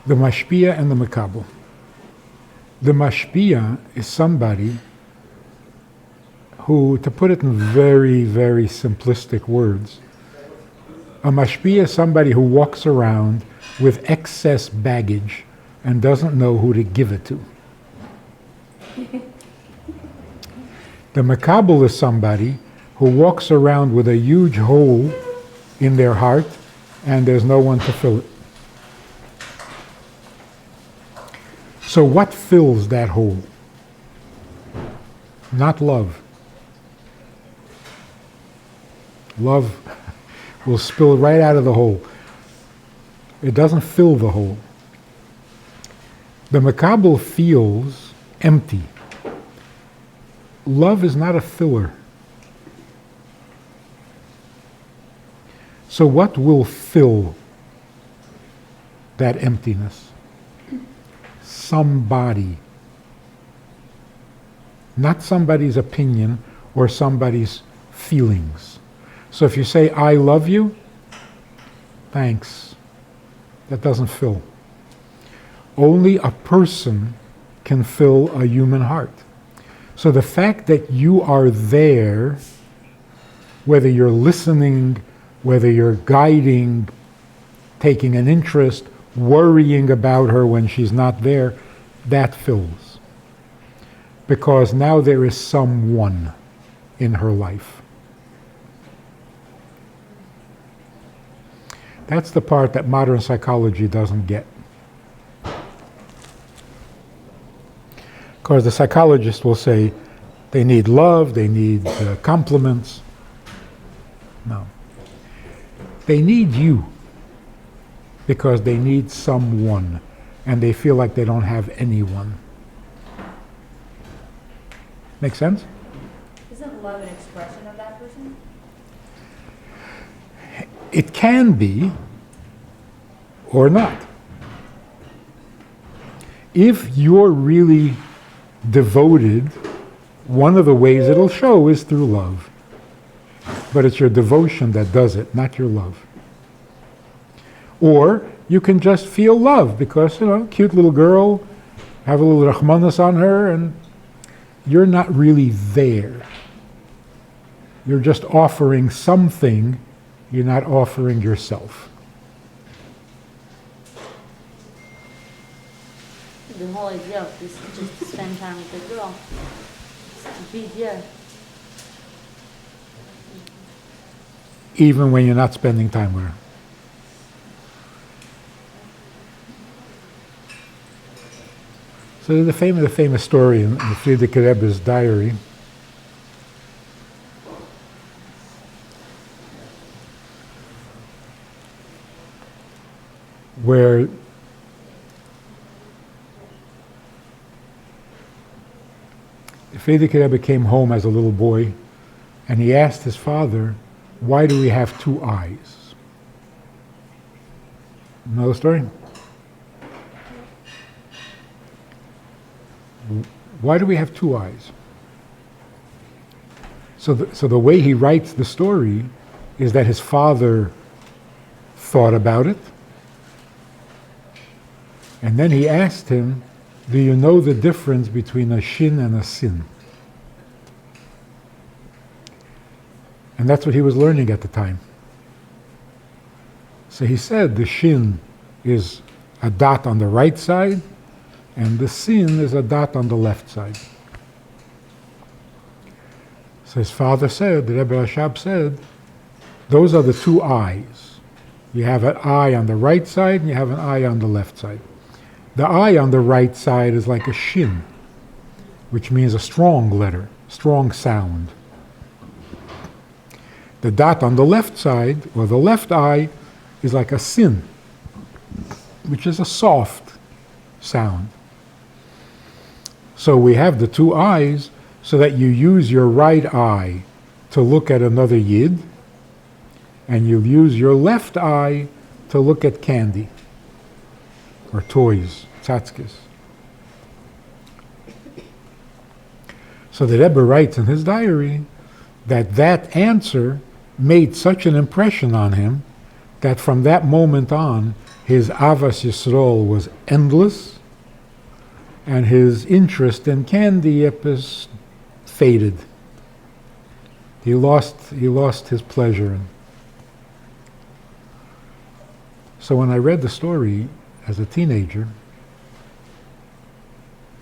The mashpia and the makabel. The mashpia is somebody who, to put it in very, very simplistic words, a mashpia is somebody who walks around with excess baggage and doesn't know who to give it to. The makabel is somebody who walks around with a huge hole in their heart and there's no one to fill it. So what fills that hole? Not love. Love will spill right out of the hole. It doesn't fill the hole. The makabel feels empty. Love is not a filler. So what will fill that emptiness? Somebody. Not somebody's opinion or somebody's feelings. So if you say, I love you, thanks. That doesn't fill. Only a person can fill a human heart. So the fact that you are there, whether you're listening, whether you're guiding, taking an interest, worrying about her when she's not there, that fills. Because now there is someone in her life. That's the part that modern psychology doesn't get. Because the psychologist will say they need love, they need compliments. No. They need you because they need someone and they feel like they don't have anyone. Make sense? Isn't love an expression of that person? It can be or not. If you're really devoted, one of the ways it'll show is through love. But it's your devotion that does it, not your love. Or you can just feel love because, cute little girl, have a little rachmanas on her, and you're not really there. You're just offering something, you're not offering yourself. The whole idea of this is just to spend time with the girl. It's be there. Even when you're not spending time with her. So there's the famous story in Friedrich Rebbe's diary where Friedrich Rebbe came home as a little boy and he asked his father, why do we have two eyes? Know the story? Why do we have two eyes? So the way he writes the story is that his father thought about it, and then he asked him, do you know the difference between a shin and a sin? And that's what he was learning at the time. So he said the shin is a dot on the right side, and the sin is a dot on the left side. So his father said, the Rebbe Rashab said, those are the two eyes. You have an eye on the right side and you have an eye on the left side. The eye on the right side is like a shin, which means a strong letter, strong sound. The dot on the left side, or the left eye, is like a sin, which is a soft sound. So we have the two eyes so that you use your right eye to look at another yid, and you use your left eye to look at candy, or toys, tzatzkes. So the Rebbe writes in his diary that answer made such an impression on him that from that moment on, his Avas Yisrael was endless, and his interest in candy Yepis faded. He lost his pleasure. So when I read the story as a teenager,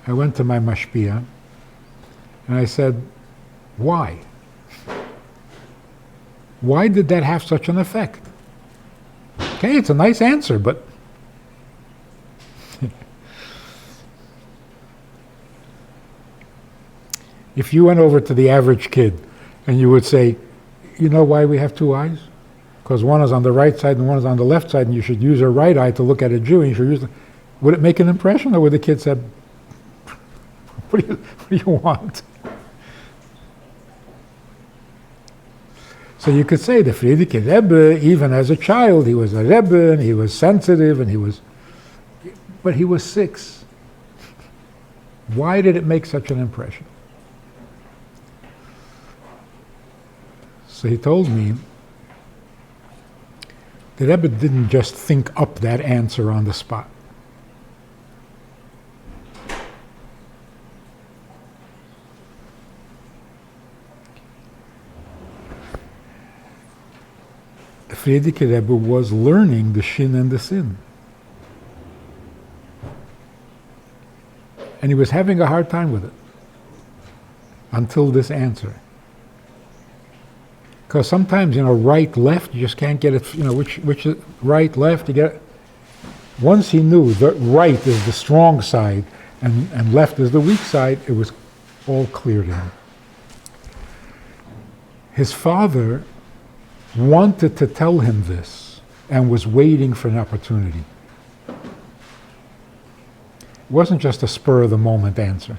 I went to my mashpia and I said, why? Why did that have such an effect? Okay, it's a nice answer, but if you went over to the average kid and you would say, you know why we have two eyes? Because one is on the right side and one is on the left side, and you should use your right eye to look at a Jew, and you should use would it make an impression, or would the kid say, what do you want? So you could say the Frierdiker Rebbe, even as a child, he was a Rebbe, and he was sensitive, but he was 6. Why did it make such an impression? So he told me the Rebbe didn't just think up that answer on the spot. The Frierdiker Rebbe was learning the Shin and the Sin. And he was having a hard time with it until this answer. Because sometimes, right, left, you just can't get it, which is right, left, you get it. Once he knew that right is the strong side and left is the weak side, it was all clear to him. His father wanted to tell him this and was waiting for an opportunity. It wasn't just a spur of the moment answer.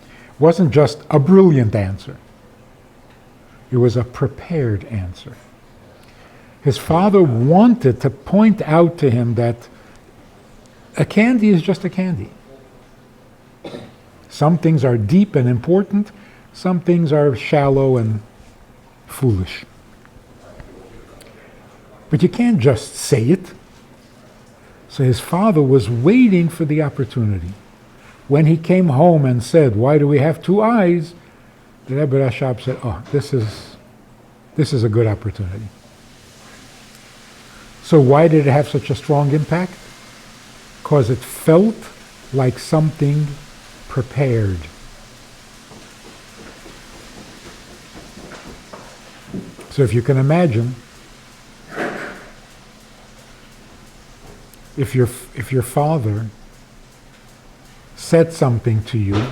It wasn't just a brilliant answer. It was a prepared answer. His father wanted to point out to him that a candy is just a candy. Some things are deep and important, some things are shallow and foolish. But you can't just say it. So his father was waiting for the opportunity. When he came home and said, "Why do we have two eyes?" the Rebbe Rashab said, "Oh, this is a good opportunity." So why did it have such a strong impact? Because it felt like something prepared. So if you can imagine, if your father said something to you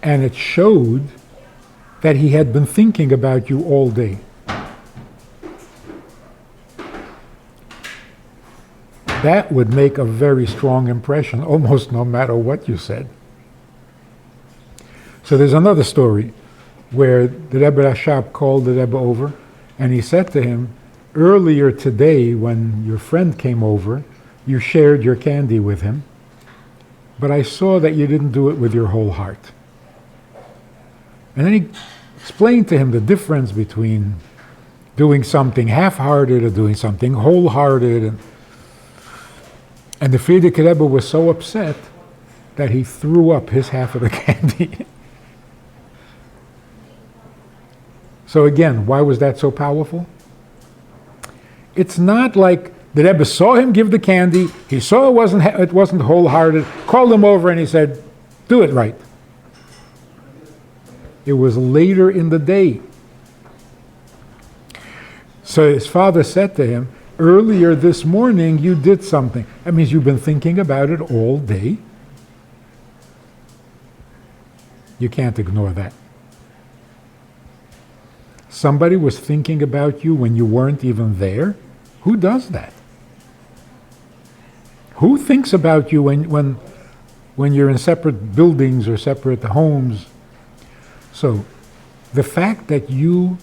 and it showed that he had been thinking about you all day, that would make a very strong impression, almost no matter what you said. So there's another story where the Rebbe Rashab called the Rebbe over, and he said to him, "Earlier today, when your friend came over, you shared your candy with him, but I saw that you didn't do it with your whole heart." And then he explained to him the difference between doing something half-hearted or doing something wholehearted. And the Frierdiker Rebbe was so upset that he threw up his half of the candy. So again, why was that so powerful? It's not like the Rebbe saw him give the candy, he saw it wasn't wholehearted, called him over and he said, "Do it right." It was later in the day. So his father said to him, "Earlier this morning you did something." That means you've been thinking about it all day. You can't ignore that. Somebody was thinking about you when you weren't even there. Who does that? Who thinks about you when you're in separate buildings or separate homes? So the fact that you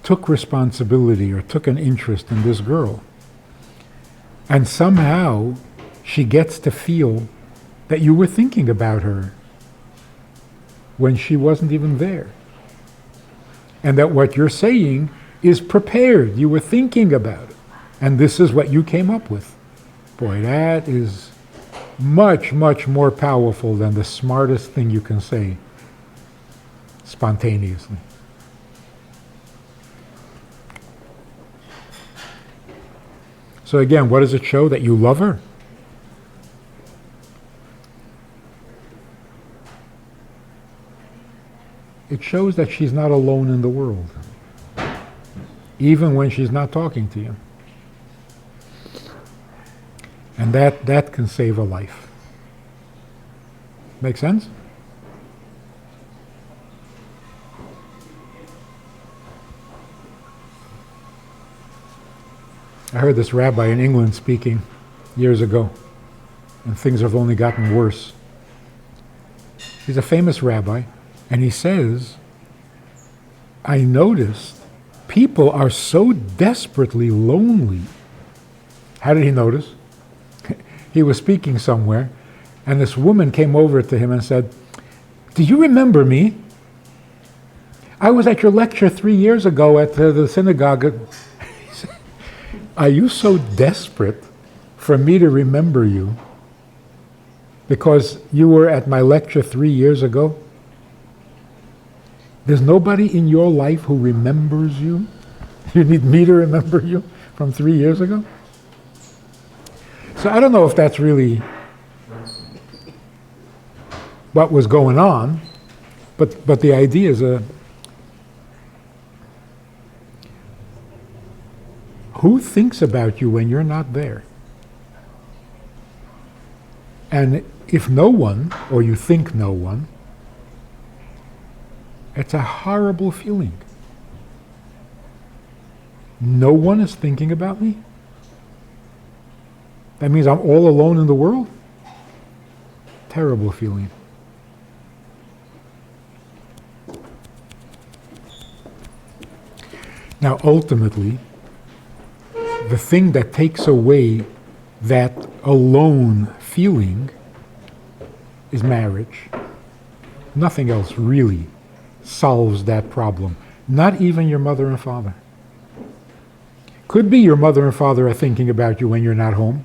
took responsibility or took an interest in this girl, and somehow she gets to feel that you were thinking about her when she wasn't even there, and that what you're saying is prepared. You were thinking about it. And this is what you came up with. Boy, that is much, much more powerful than the smartest thing you can say spontaneously. So again, what does it show? That you love her? It shows that she's not alone in the world, even when she's not talking to you. And that can save a life. Make sense? I heard this rabbi in England speaking years ago, and things have only gotten worse. He's a famous rabbi, and he says, I noticed people are so desperately lonely. How did he notice? He was speaking somewhere, and this woman came over to him and said, do you remember me? I was at your lecture 3 years ago at the synagogue. Are you so desperate for me to remember you because you were at my lecture 3 years ago? There's nobody in your life who remembers you? You need me to remember you from 3 years ago? So I don't know if that's really what was going on, but the idea is who thinks about you when you're not there? And if no one, or you think no one, it's a horrible feeling. No one is thinking about me? That means I'm all alone in the world? Terrible feeling. Now, ultimately, the thing that takes away that alone feeling is marriage. Nothing else really solves that problem. Not even your mother and father. Could be your mother and father are thinking about you when you're not home,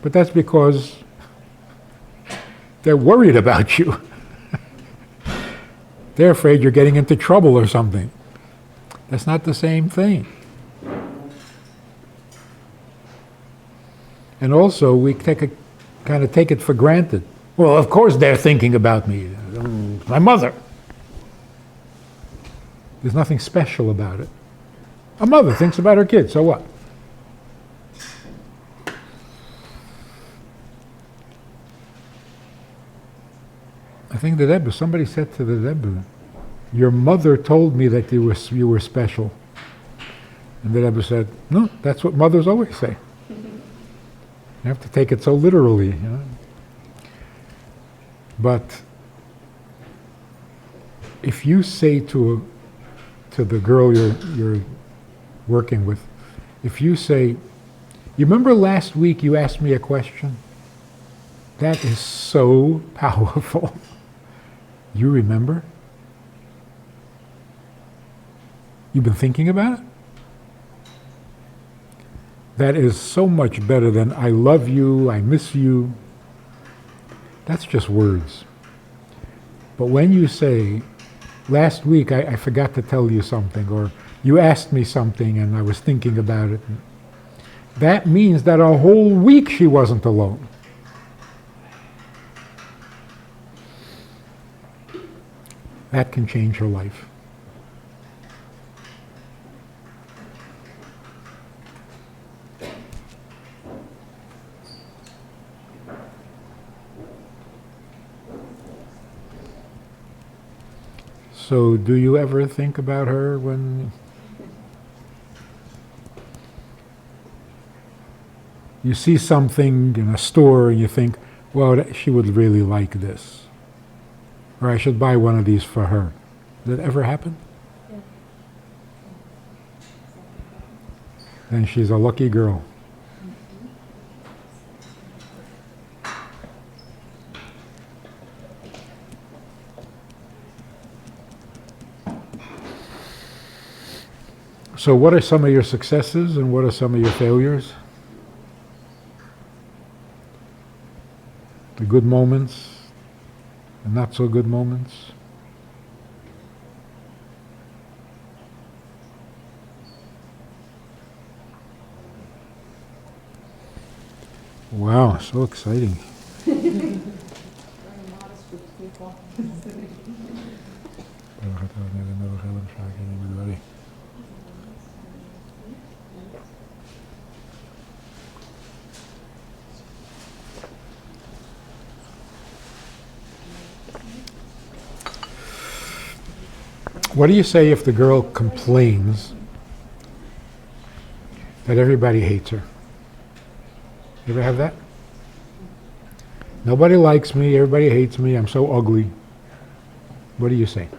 but that's because they're worried about you. They're afraid you're getting into trouble or something. That's not the same thing. And also, we kind of take it for granted. Well, of course they're thinking about me. My mother. There's nothing special about it. A mother thinks about her kid, so what? I think the Rebbe, somebody said to the Rebbe, your mother told me that you were special. And the Rebbe said, no, that's what mothers always say. You have to take it so literally. You know? But if you say to the girl you're working with, if you say, you remember last week you asked me a question? That is so powerful. You remember? You've been thinking about it? That is so much better than I love you, I miss you. That's just words. But when you say, last week I forgot to tell you something, or you asked me something and I was thinking about it, that means that a whole week she wasn't alone. That can change her life. So do you ever think about her when you see something in a store and you think, well, she would really like this, or I should buy one of these for her? Did that ever happen? Yeah. Then she's a lucky girl. So what are some of your successes and what are some of your failures? The good moments, the not so good moments. Wow, so exciting. What do you say if the girl complains that everybody hates her? You ever have that? Nobody likes me, everybody hates me, I'm so ugly. What do you say?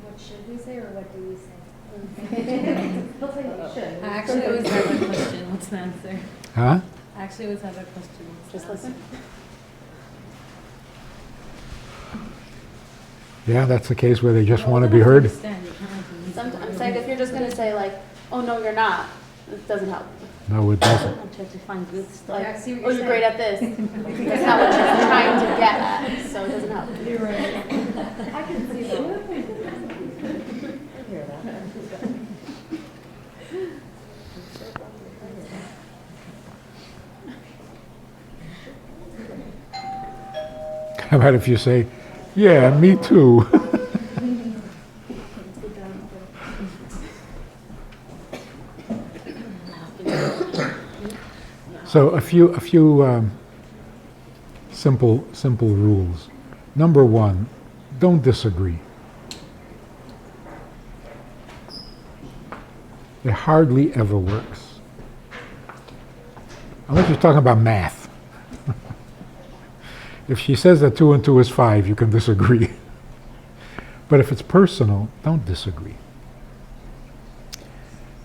What should we say or what do we say? I actually always have a question. What's the answer? Huh? I actually always have a question. What's the Just listen. Yeah, that's the case where they just want to be heard. Sometimes, like, if you're just gonna say like, "Oh no, you're not," it doesn't help. No, it doesn't. I'm trying to find good stuff. Like, Like, I see what "Oh, you're you're great at this." That's not what you're trying to get at, so it doesn't help. You're right. I can see that. I hear that. How about if you say, yeah, me too. So a few simple rules. Number one, don't disagree. It hardly ever works. Unless you're talking about math. If she says that 2 and 2 is 5, you can disagree. But if it's personal, don't disagree.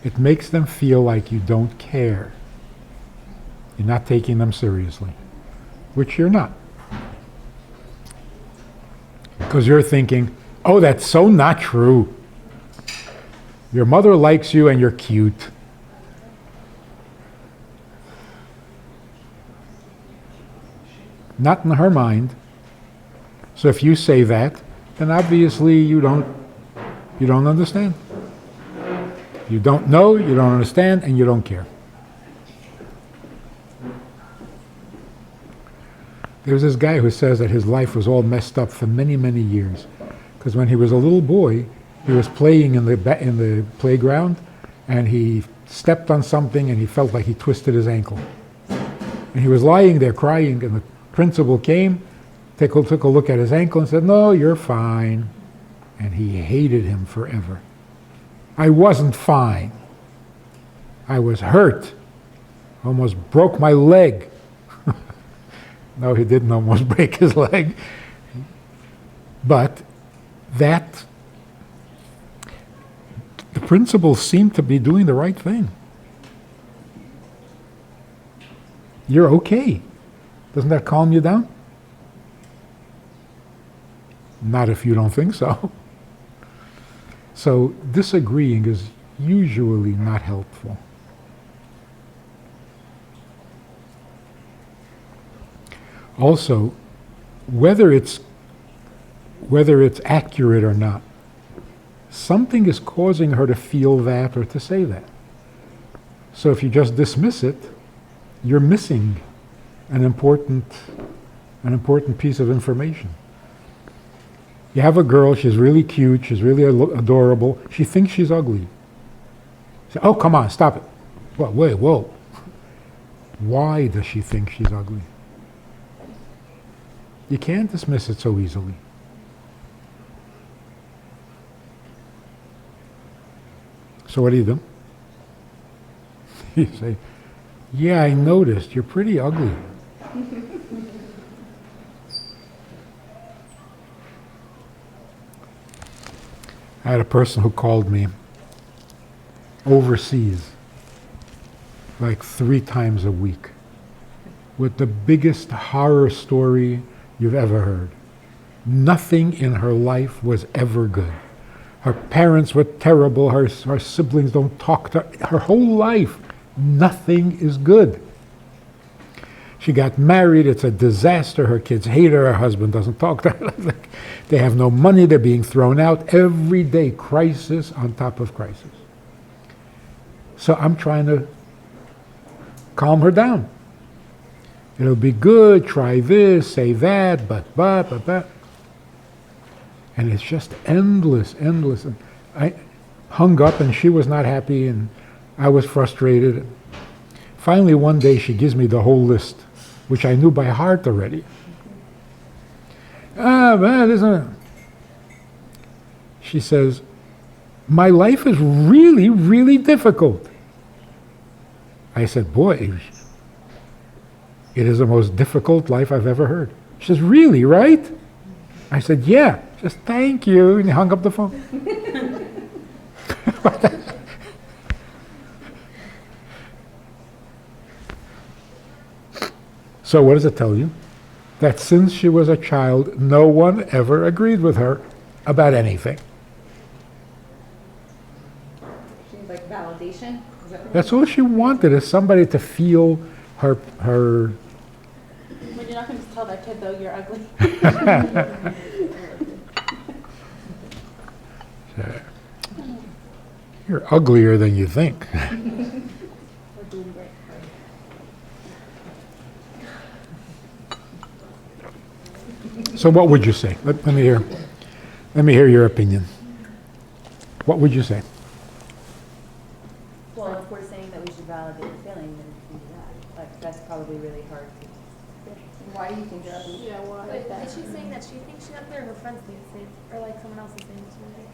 It makes them feel like you don't care. You're not taking them seriously, which you're not. Because you're thinking, oh, that's so not true. Your mother likes you and you're cute. Not in her mind. So if you say that, then obviously you don't understand. You don't know, you don't understand, and you don't care. There's this guy who says that his life was all messed up for many, many years. Because when he was a little boy, he was playing in the playground, and he stepped on something, and he felt like he twisted his ankle. And he was lying there crying, and the principal came, took a look at his ankle, and said, "No, you're fine." And he hated him forever. I wasn't fine. I was hurt. Almost broke my leg. No, he didn't almost break his leg. But the principal seemed to be doing the right thing. You're okay. Doesn't that calm you down? Not if you don't think so. So disagreeing is usually not helpful. Also, whether it's accurate or not, something is causing her to feel that or to say that. So if you just dismiss it, you're missing an important piece of information. You have a girl, she's really cute, she's really adorable, she thinks she's ugly. Say, oh, come on, stop it. Well, wait, whoa. Why does she think she's ugly? You can't dismiss it so easily. So what do? You say, yeah, I noticed, you're pretty ugly. I had a person who called me overseas like 3 times a week with the biggest horror story you've ever heard. Nothing in her life was ever good. Her parents were terrible. Her siblings don't talk to her. Her whole life, nothing is good. She got married. It's a disaster. Her kids hate her. Her husband doesn't talk to her. They have no money. They're being thrown out. Every day, crisis on top of crisis. So I'm trying to calm her down. It'll be good. Try this, say that, but. And it's just endless. And I hung up, and she was not happy, and I was frustrated. Finally, one day, she gives me the whole list, which I knew by heart already. She says, my life is really, really difficult. I said, boy, it is the most difficult life I've ever heard. She says, really, right? I said, yeah. She says, thank you. And he hung up the phone. So what does it tell you? That since she was a child, no one ever agreed with her about anything. She needs like validation? Is that what That's all she wanted, is somebody to feel her. But you're not going to tell that kid, though, you're ugly. You're uglier than you think. We're doing great. So what would you say? Let me hear. Let me hear your opinion. What would you say? Well, if we're saying that we should validate the feeling, then we can do that. Like, that's probably really hard to. Why do you think you're ugly? Yeah, why? But is she saying that she thinks she's ugly, or her friends think the same, or like someone else is saying she's ugly?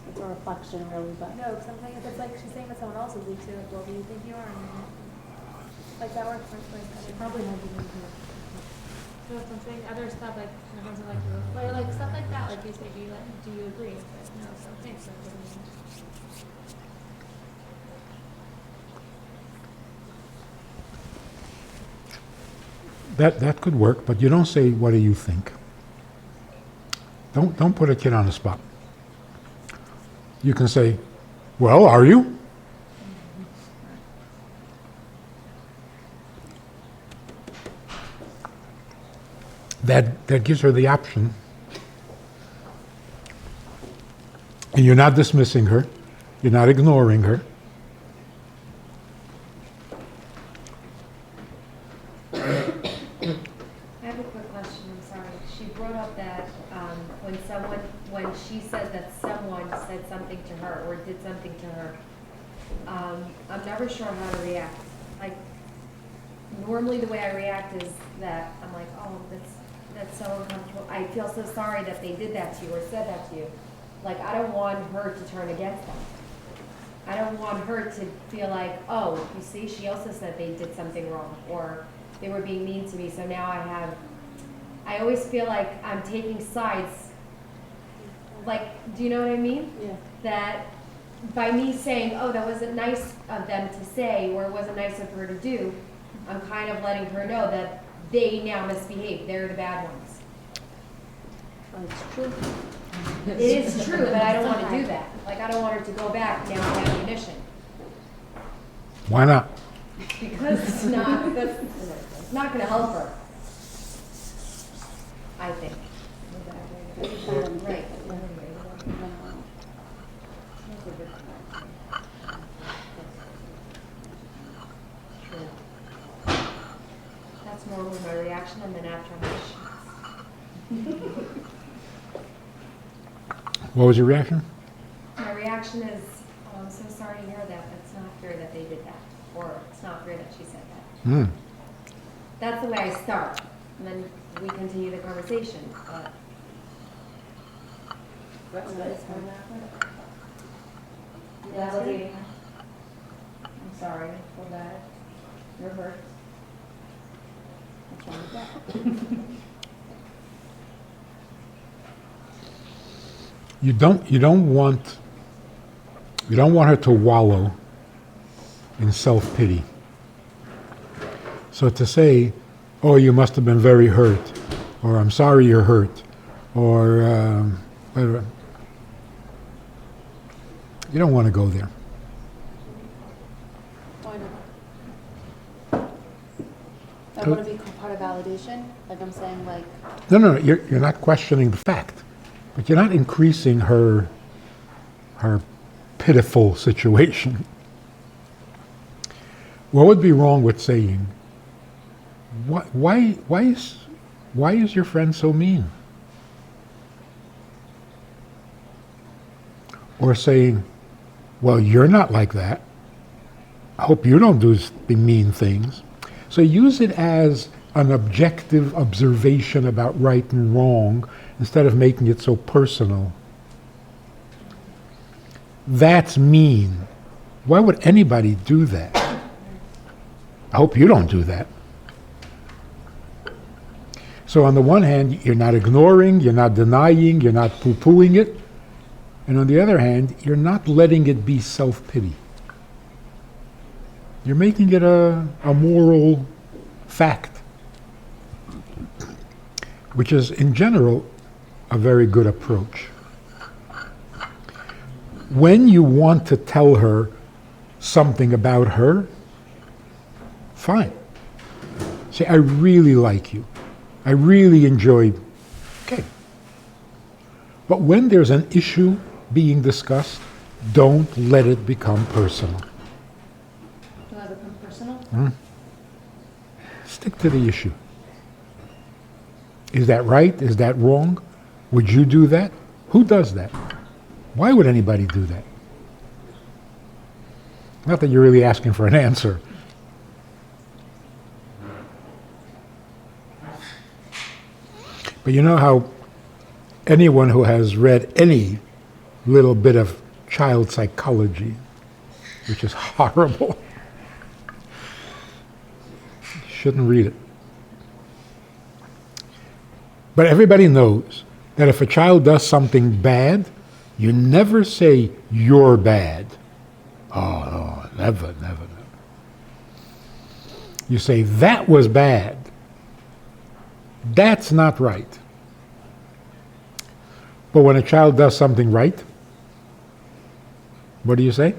It's a reflection, really, but. No, something if it's like she's saying that someone else is ugly too. Like, well, do you think you are? Like that works for like other Probably not even here. no, something other stuff like her friends are like you, like stuff like that. Like you say, do you agree? But no, something so it doesn't mean. That could work, but you don't say, what do you think? Don't put a kid on the spot. You can say, well, are you? That gives her the option. And you're not dismissing her. You're not ignoring her. I have a quick question, I'm sorry. She brought up that when she said that someone said something to her or did something to her, I'm never sure how to react. Like, normally the way I react is that I'm like, oh, that's so uncomfortable. I feel so sorry that they did that to you or said that to you. Like, I don't want her to turn against them. I don't want her to feel like, oh, you see, she also said they did something wrong, or they were being mean to me, so now I always feel like I'm taking sides. Like, do you know what I mean? Yeah. That by me saying, oh, that wasn't nice of them to say, or it wasn't nice of her to do, I'm kind of letting her know that they now misbehave. They're the bad ones. Well, it's true. It is true, but I don't want to do that. Like, I don't want her to go back now with ammunition. Why not? Because it's not going to help her. I think. Right. True. That's normally my reaction, and then after I'm like, What was your reaction? my reaction is, oh, I'm so sorry to hear that. It's not fair that they did that. Or it's not fair that she said that. Hmm. That's the way I start. And then we continue the conversation. But That's nice. validating. I'm sorry. I feel bad. You're hurt. What's wrong with that? You don't want her to wallow in self-pity. So to say, oh, you must have been very hurt, or I'm sorry you're hurt, or whatever. You don't want to go there. Why not? I want to be part of validation. Like I'm saying, like, No, you're not questioning the fact, but you're not increasing her pitiful situation. What would be wrong with saying, why is your friend so mean? Or saying, well, you're not like that. I hope you don't do the mean things. So use it as an objective observation about right and wrong instead of making it so personal. That's mean. Why would anybody do that? I hope you don't do that. So on the one hand, you're not ignoring, you're not denying, you're not poo-pooing it. And on the other hand, you're not letting it be self-pity. You're making it a moral fact, which is, in general, a very good approach. When you want to tell her something about her, fine. Say, I really like you. I really enjoyed. Okay. But when there's an issue being discussed, don't let it become personal. do I become personal? Stick to the issue. Is that right? Is that wrong? Would you do that? Who does that? Why would anybody do that? Not that you're really asking for an answer. But you know how anyone who has read any little bit of child psychology, which is horrible, shouldn't read it. But everybody knows that if a child does something bad, you never say, you're bad. Oh, no, never. You say, that was bad. That's not right. But when a child does something right, what do you say?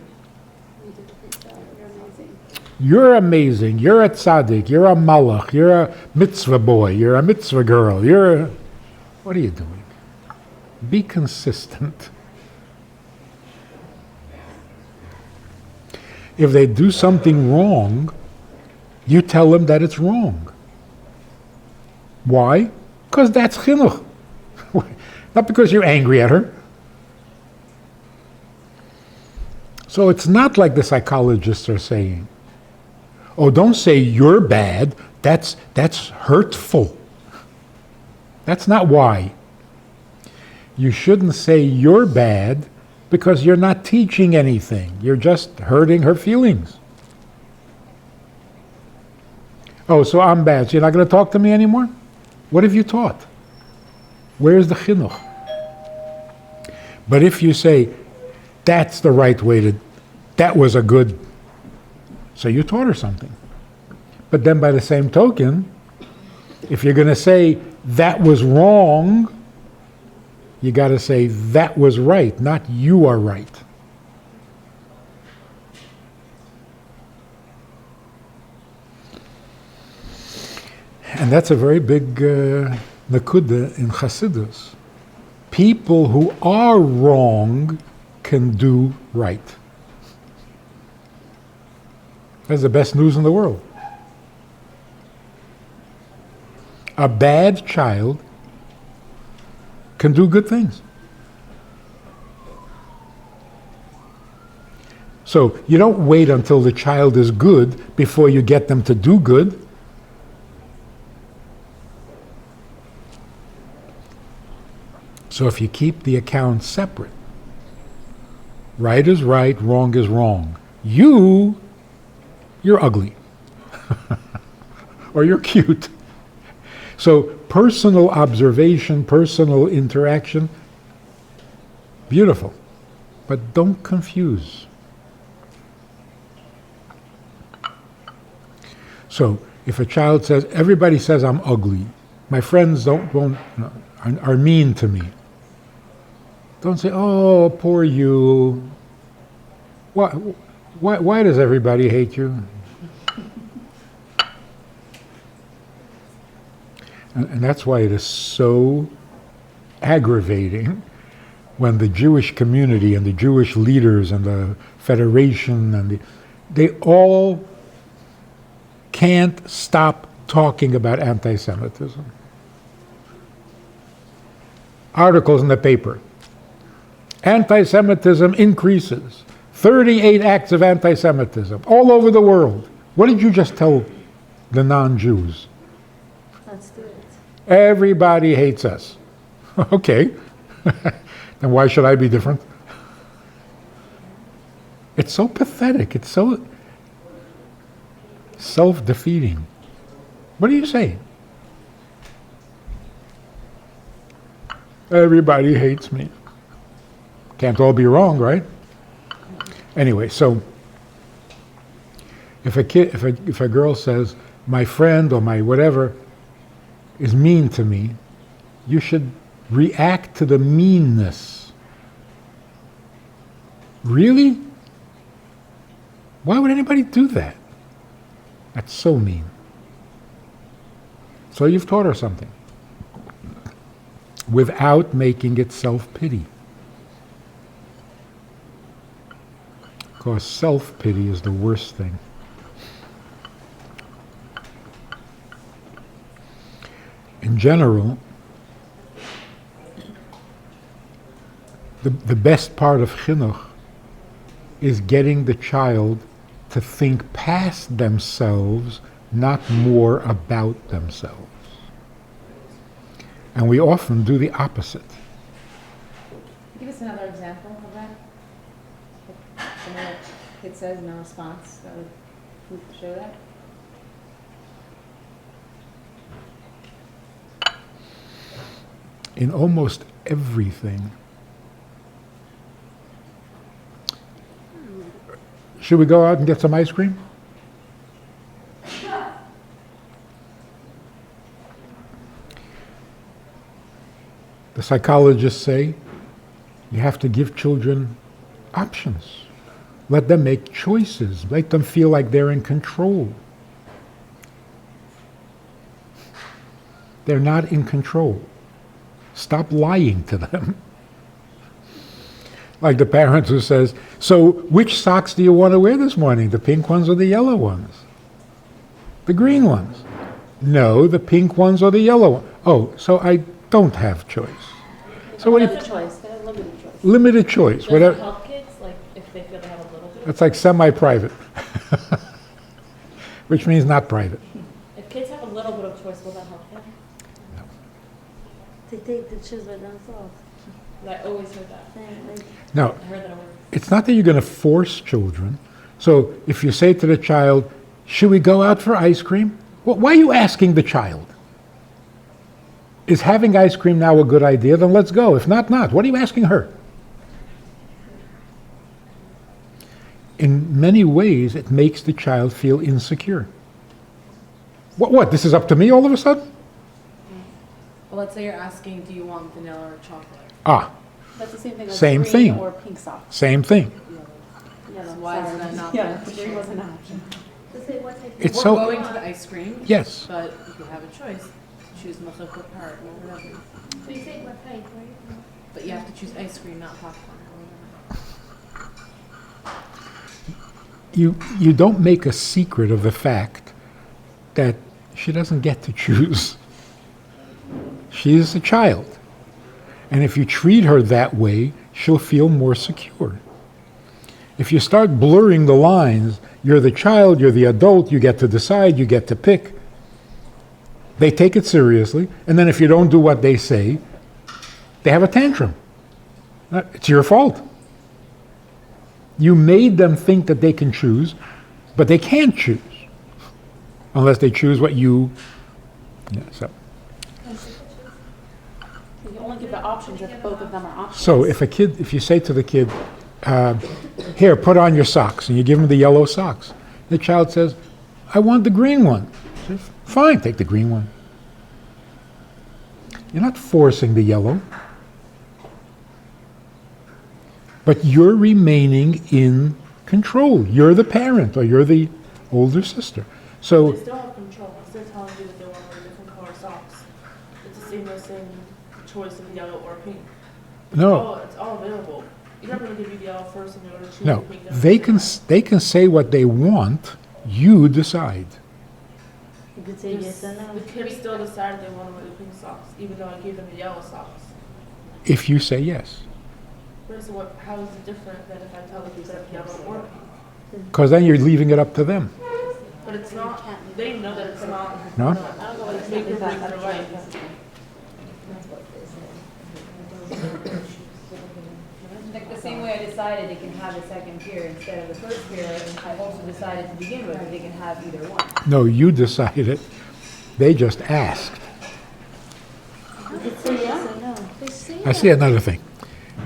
You did a good job. You're amazing. You're amazing. You're a tzaddik. You're a malach. You're a mitzvah boy. You're a mitzvah girl. What are you doing? Be consistent. If they do something wrong, you tell them that it's wrong. Why? Because that's chinuch. Not because you're angry at her. So it's not like the psychologists are saying, oh, don't say you're bad, that's hurtful. That's not why. You shouldn't say you're bad because you're not teaching anything. You're just hurting her feelings. Oh, so I'm bad, so you're not going to talk to me anymore? What have you taught? Where's the chinuch? But if you say, that's the right way that was a good, so you taught her something. But then by the same token, if you're going to say, that was wrong, you got to say, that was right, not you are right. And that's a very big nakuda in Chassidus. People who are wrong can do right. That's the best news in the world. A bad child can do good things. So you don't wait until the child is good before you get them to do good. So if you keep the accounts separate, right is right, wrong is wrong. You're ugly. Or you're cute. So personal observation, personal interaction, beautiful. But don't confuse. So if a child says, everybody says I'm ugly, My friends are mean to me. Don't say, "Oh, poor you." Why does everybody hate you? And that's why it is so aggravating when the Jewish community and the Jewish leaders and the Federation and they all can't stop talking about anti-Semitism. Articles in the paper. Anti-Semitism increases. 38 acts of anti-Semitism all over the world. What did you just tell the non-Jews? Let's do it. Everybody hates us. Okay. Then why should I be different? It's so pathetic. It's so self-defeating. What do you say? Everybody hates me. Can't all be wrong, right? Anyway, so if a girl says, my friend or my whatever is mean to me, you should react to the meanness. Really? Why would anybody do that? That's so mean. So you've taught her something without making it self-pity. Because self-pity is the worst thing. In general, the best part of chinuch is getting the child to think past themselves, not more about themselves. And we often do the opposite. Give us another example of that. Something that kid says, no response. That would show that. In almost everything. Should we go out and get some ice cream? The psychologists say you have to give children options. Let them make choices. Make them feel like they're in control. They're not in control. Stop lying to them. Like the parent who says, so which socks do you want to wear this morning? The pink ones or the yellow ones? The green ones? No, the pink ones or the yellow ones. Oh, so I don't have choice. So what do you... Choice, they have limited choice. Limited choice. Does Whatever. it help kids, like, if they feel they have a little bit? It's like semi-private. Which means not private. If kids have a little bit of choice, will that help them? They take the choose by themselves. I always heard that. No, I heard that over. it's not that you're going to force children. So if you say to the child, should we go out for ice cream? Well, why are you asking the child? Is having ice cream now a good idea? Then let's go. If not, not. What are you asking her? In many ways, it makes the child feel insecure. What? This is up to me all of a sudden? Well, let's say you're asking, do you want vanilla or chocolate? Ah, That's the same thing as Same green thing. or pink socks. same thing. Yellow, Why is sorry. that not Yeah, the green was an option. To say what type It's We're so... going to the ice cream. Yes. But if you have a choice, choose mussel or part or whatever. So you say what type, right? But you have to choose ice cream, not popcorn or whatever. You don't make a secret of the fact that she doesn't get to choose. She is a child. And if you treat her that way, she'll feel more secure. If you start blurring the lines, you're the child, you're the adult, you get to decide, you get to pick, they take it seriously, and then if you don't do what they say, they have a tantrum. It's your fault. You made them think that they can choose, but they can't choose unless they choose what you... Yeah, so. You only give the options if both of them are options. So if you say to the kid, here, put on your socks, and you give him the yellow socks, the child says, I want the green one. Says, fine, take the green one. You're not forcing the yellow. But you're remaining in control. You're the parent, or you're the older sister. So They still have control. If they're telling you that they want to wear different color socks, it's the same as saying choice of yellow or pink. no, It's all available. You're not going to give you the yellow first and you're going to choose no. the pink. They can say what they want. You decide. You could say yes or no. The kids still decided they want to wear the pink socks, even though I gave them the yellow socks. If you say yes. But so what? How is it different than if I tell them to have yellow or pink? Because then you're leaving it up to them. But it's not. They know that it's not. No? I don't know what it's making for their right. Like the same way I decided they can have a second pair instead of the first pair, and I also decided to begin with that they can have either one. No, you decided it. They just asked. You could say yes or no. They say I see another thing.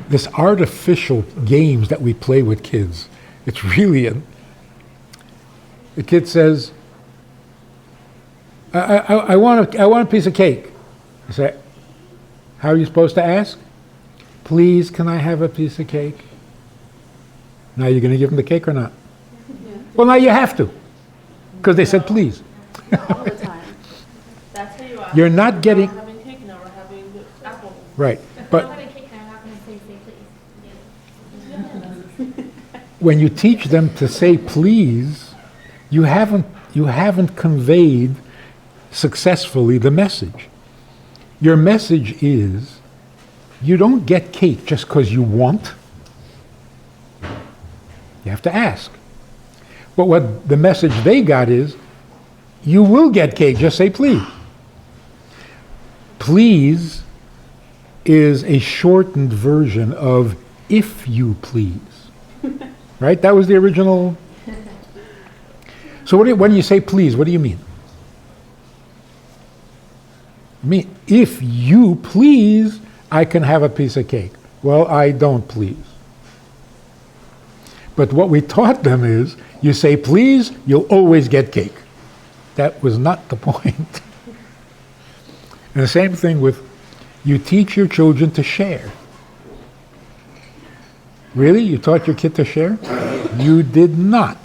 This artificial games that we play with kids, it's really the kid says, I want a piece of cake. I say, how are you supposed to ask? Please, can I have a piece of cake? Now you're going to give them the cake or not? Well, now you have to, because they said please. All the time. That's how you ask. You're not We're getting- having cake now. We're having apple. Right, I'm but having cake now, I'm not gonna say please. when you teach them to say please, you haven't conveyed successfully the message. Your message is, you don't get cake just because you want. You have to ask. But what the message they got is, you will get cake, just say please. Please is a shortened version of if you please. Right? That was the original. So when you say please, what do you mean? I mean, if you please, I can have a piece of cake. Well, I don't please. But what we taught them is, you say please, you'll always get cake. That was not the point. And the same thing with, you teach your children to share. Really? You taught your kid to share? You did not.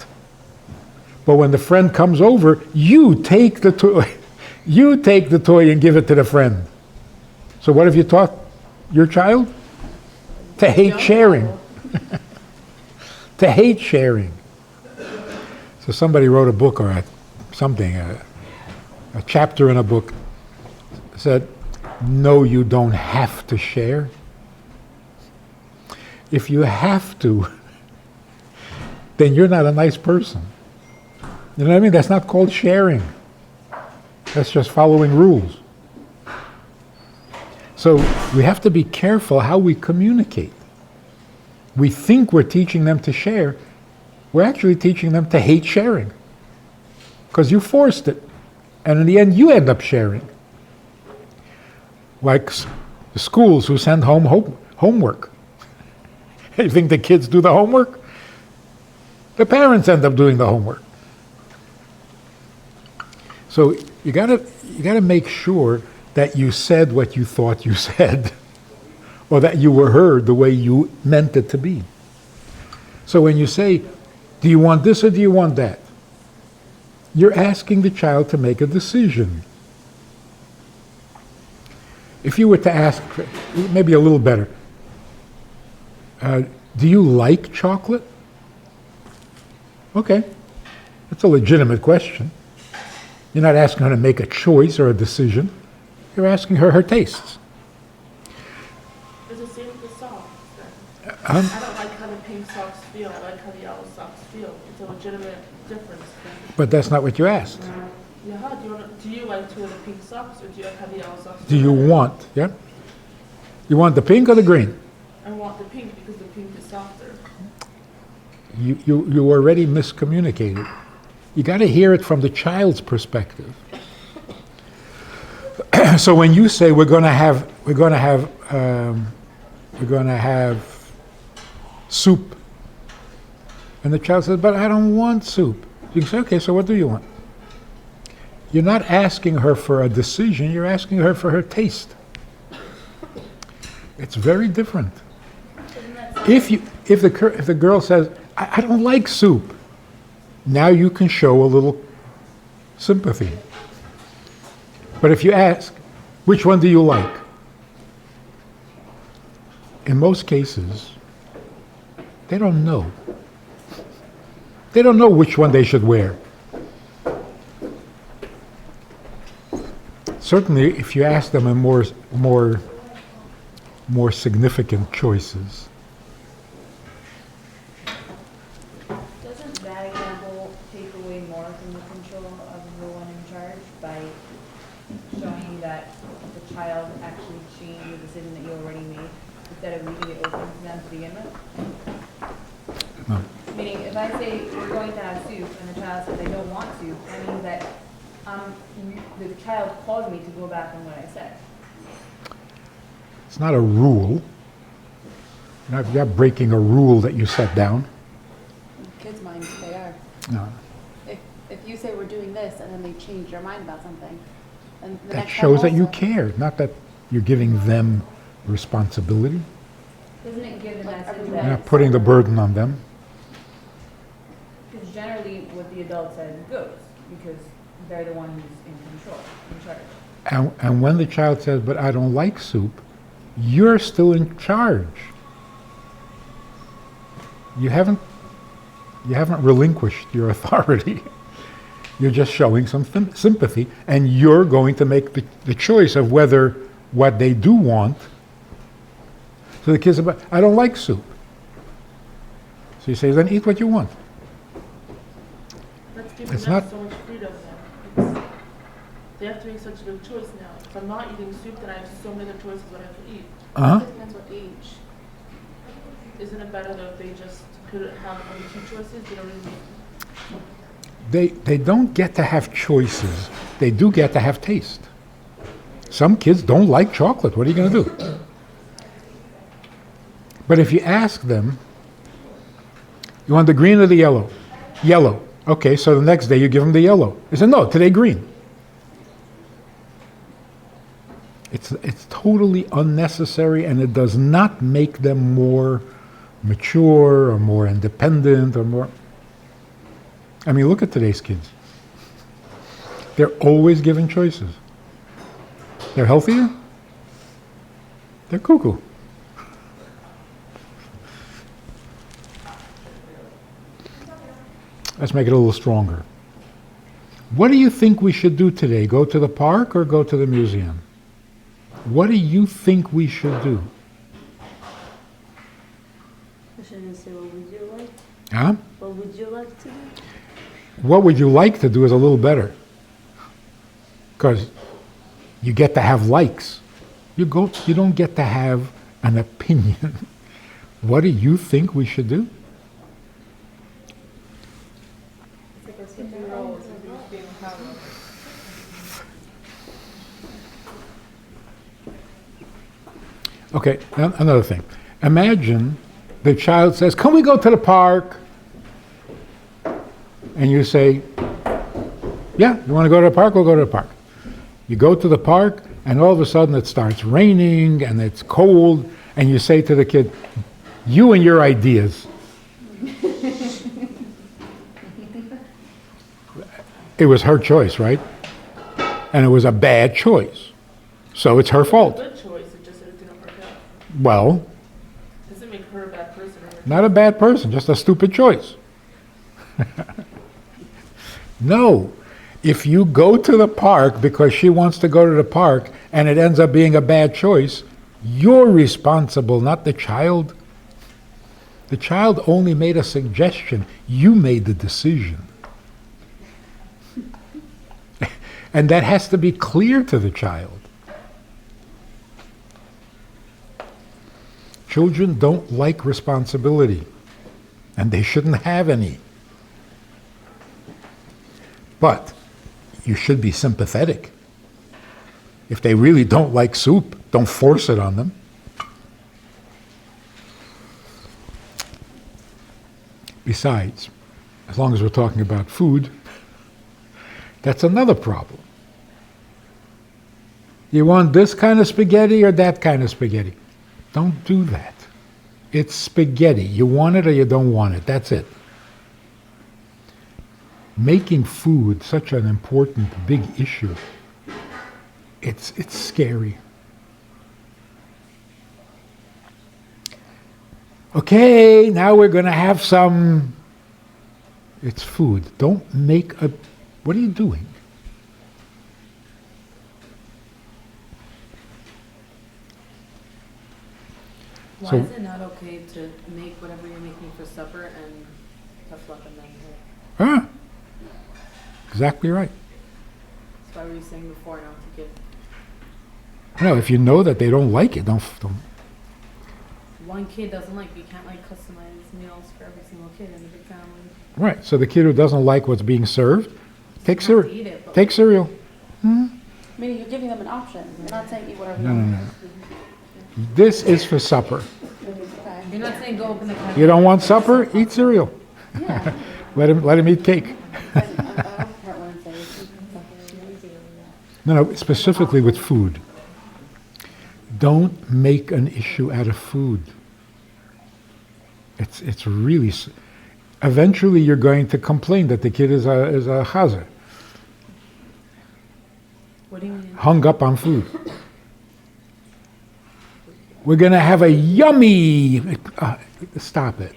But when the friend comes over, you take the toy. You take the toy and give it to the friend. So what have you taught your child? To hate sharing. To hate sharing. So somebody wrote a book or a chapter in a book said, no, you don't have to share. If you have to, then you're not a nice person. You know what I mean? That's not called sharing. That's just following rules. So we have to be careful how we communicate. We think we're teaching them to share. We're actually teaching them to hate sharing. Because you forced it. And in the end, you end up sharing. Like the schools who send home homework. You think the kids do the homework? The parents end up doing the homework. So you gotta make sure that you said what you thought you said, or that you were heard the way you meant it to be. So when you say, do you want this or do you want that? You're asking the child to make a decision. If you were to ask, maybe a little better, do you like chocolate? Okay, that's a legitimate question. You're not asking her to make a choice or a decision. You're asking her tastes. It's the same with the socks. Then. Um, I don't like how the pink socks feel. I like how the yellow socks feel. It's a legitimate difference. But that's not what you asked. Yeah, do you like to wear the pink socks or do you like how the yellow socks Do feel? you want, yeah? You want the pink or the green? I want the pink because the pink is softer. You already miscommunicated. You got to hear it from the child's perspective. So when you say we're going to have soup, and the child says, "But I don't want soup," you can say, "Okay, so what do you want?" You're not asking her for a decision. You're asking her for her taste. It's very different. If the girl says, I don't like soup, now you can show a little sympathy. But if you ask, which one do you like? In most cases, they don't know. They don't know which one they should wear. Certainly, if you ask them a more significant choices. Doesn't that example take away more from the control of the one in charge by showing that the child actually changed the decision that you already made instead of leaving it open to them to begin with? No. Meaning, if I say we're going to have soup and the child says I don't want soup, that means that the child caused me to go back on what I said. It's not a rule. You're not breaking a rule that you set down. Kids' minds, they are. No. If you say we're doing this and then they change their mind about something, and the That next time shows that you also- care, not that you're giving them responsibility. Doesn't it give the Like message everybody- You're that, not putting the burden on them. because generally what the adult says goes, because they're the one who's in control, in charge. And when the child says, but I don't like soup, you're still in charge. You haven't relinquished your authority. You're just showing some sympathy, and you're going to make the choice of whether what they do want. So the kids say, I don't like soup. So you say, then eat what you want. That's giving It's them not- so much freedom then. It's, they have to make such a big choice now. If I'm not eating soup, then I have so many other choices what I have to eat. Uh-huh. It depends what age. Isn't it better though if they just could have only two choices? They don't really They don't get to have choices. They do get to have taste. Some kids don't like chocolate. What are you going to do? But if you ask them, you want the green or the yellow? Yellow. Okay, so the next day you give them the yellow. They say, no, today green. It's totally unnecessary, and it does not make them more mature or more independent or more... I mean, look at today's kids. They're always given choices. They're healthier. They're cuckoo. Let's make it a little stronger. What do you think we should do today? Go to the park or go to the museum? What do you think we should do? I shouldn't say what would you like. Huh? What would you like to do? What would you like to do is a little better. Because you get to have likes. You don't get to have an opinion. What do you think we should do? It's like we're switching roles and who's being accountable. Okay, now another thing. Imagine the child says, can we go to the park? And you say, yeah, you want to go to the park? We'll go to the park. You go to the park, and all of a sudden it starts raining, and it's cold, and you say to the kid, you and your ideas. It was her choice, right? And it was a bad choice. So it's her fault. good choice, it just that it didn't work out. Well, Doesn't make her a bad person or not a bad person, just a stupid choice. No. If you go to the park because she wants to go to the park and it ends up being a bad choice, you're responsible, not the child. The child only made a suggestion. You made the decision. And that has to be clear to the child. Children don't like responsibility, and they shouldn't have any. But you should be sympathetic. If they really don't like soup, don't force it on them. Besides, as long as we're talking about food, that's another problem. You want this kind of spaghetti or that kind of spaghetti? Don't do that. It's spaghetti. You want it or you don't want it. That's it. Making food such an important, big issue, it's scary. Okay, now we're going to have some. It's food. Don't make a. What are you doing? Why So- is it not okay to make whatever you're making for supper and teflon and then Huh? Exactly right. that's why were you saying before not to give No, if you know that they don't like it, don't. one kid doesn't like, you can't like customize meals for every single kid in a big family. Right. So the kid who doesn't like what's being served, take You have to cereal. eat it, but Take cereal. Meaning you're giving them an option. You're not saying eat whatever you No, no, want. no. This is for supper. Okay. you're not saying go open the cabinet. You don't want supper? Eat cereal. Yeah. Let him eat cake. I don't part one and say it's No, specifically with food. Don't make an issue out of food. It's really. Eventually, you're going to complain that the kid is a chazer, What do you mean? hung up on food. We're going to have a yummy. Stop it.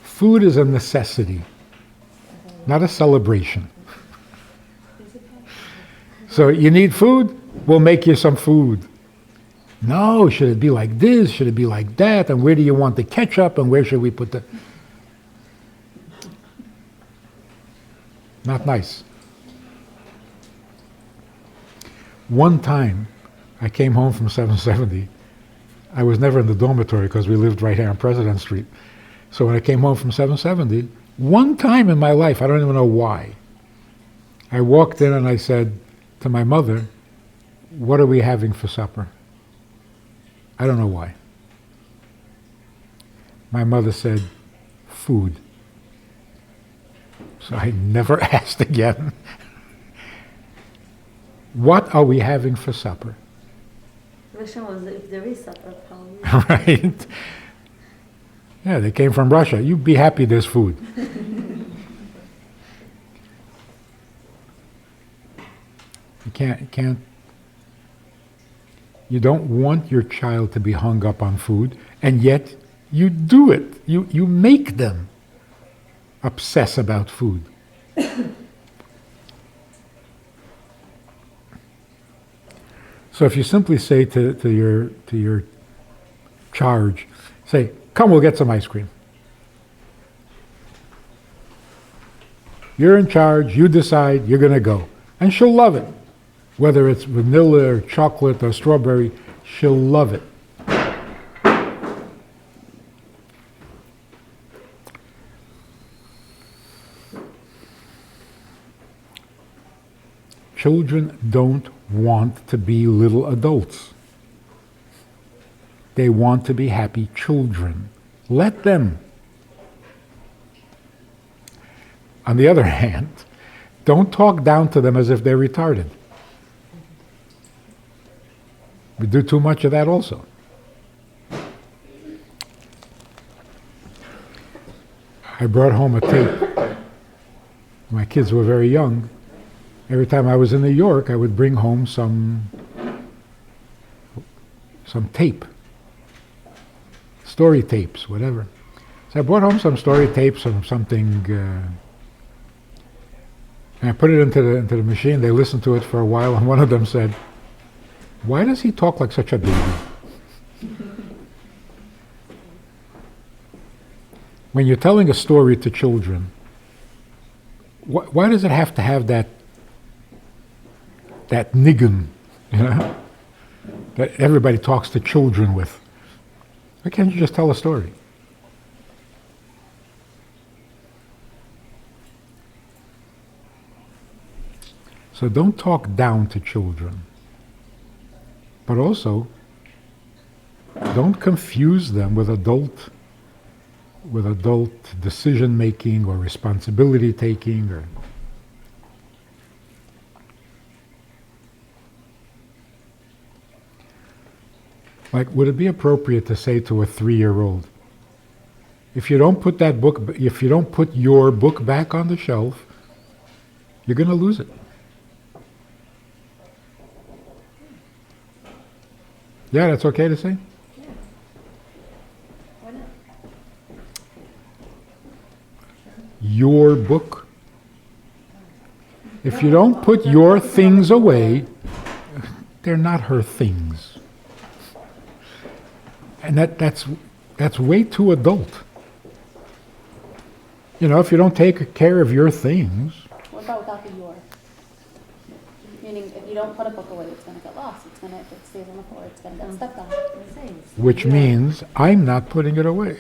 Food is a necessity, not a celebration. So you need food? We'll make you some food. No, should it be like this? Should it be like that? And where do you want the ketchup? And where should we put the... Not nice. One time, I came home from 770. I was never in the dormitory because we lived right here on President Street. So when I came home from 770, one time in my life, I don't even know why, I walked in and I said to my mother, "What are we having for supper?" I don't know why. My mother said, "Food." So I never asked again. What are we having for supper? The question was if there is supper, probably. Right? Yeah, they came from Russia. You be happy there's food. You can't. You don't want your child to be hung up on food, and yet you do it. You make them obsess about food. So if you simply say to your charge, say, "Come, we'll get some ice cream." You're in charge, you decide, you're going to go. And she'll love it. Whether it's vanilla or chocolate or strawberry, she'll love it. Children don't want to be little adults. They want to be happy children. Let them. On the other hand, don't talk down to them as if they're retarded. We do too much of that also. I brought home a tape. My kids were very young. Every time I was in New York, I would bring home some tape. Story tapes, whatever. So I brought home some story tapes of something, and I put it into the machine. They listened to it for a while, and one of them said, "Why does he talk like such a baby?" When you're telling a story to children, why does it have to have that niggin, you know, that everybody talks to children with? Why can't you just tell a story? So don't talk down to children. But also, don't confuse them with adult with adult decision making or responsibility taking or like, would it be appropriate to say to a 3-year-old, if you don't put that book, if you don't put your book back on the shelf, you're going to lose it. Yeah, that's okay to say? Why not? Your book. If you don't put your things away, they're not her things. And that's way too adult. You know, if you don't take care of your things, What about without the your? Meaning, if you don't put a book away, it's gonna get lost, if it stays on the floor, it's gonna get stepped on. which means I'm not putting it away.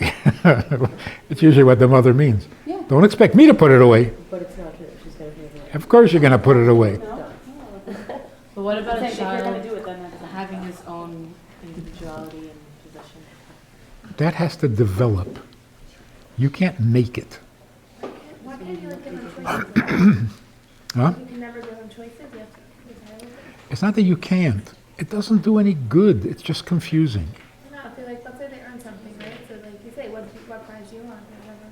It's usually what the mother means. Yeah. Don't expect me to put it away. But it's not true, she's gonna do it. Of course you're going to put it away. No? But what about a If you're gonna child do it, then that doesn't having his own individuality and possession? That has to develop. You can't make it. Why can't you like give them choices? Huh? You can never give them choices, you have to decide with it. It's not that you can't. It doesn't do any good. It's just confusing. No, if they like, let's say they earn something, right? So like you say, what prize do you want, or whatever.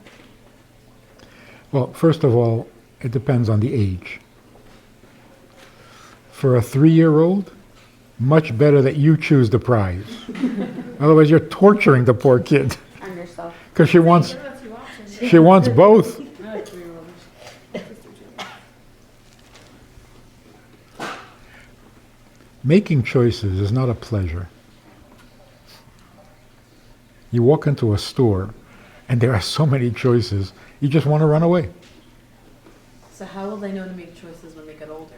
Well, first of all, it depends on the age. For a 3-year-old, much better that you choose the prize. Otherwise, you're torturing the poor kid on yourself. because she wants Give them a few options. she wants both. Making choices is not a pleasure. You walk into a store and there are so many choices, you just want to run away. So how will they know to make choices when they get older?